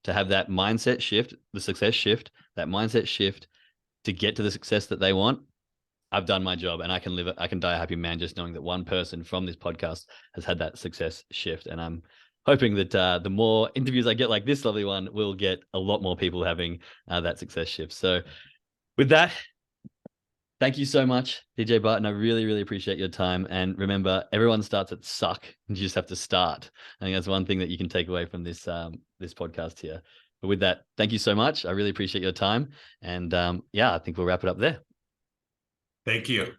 to have that mindset shift, the success shift, that mindset shift to get to the success that they want, I've done my job, and I can die a happy man just knowing that one person from this podcast has had that success shift. And I'm hoping that the more interviews I get like this lovely one, will get a lot more people having that success shift. So with that, thank you so much, DJ Barton. I really, really appreciate your time. And remember, everyone starts at suck. You just have to start. I think that's one thing that you can take away from this this podcast here. But with that, thank you so much. I really appreciate your time. And I think we'll wrap it up there. Thank you.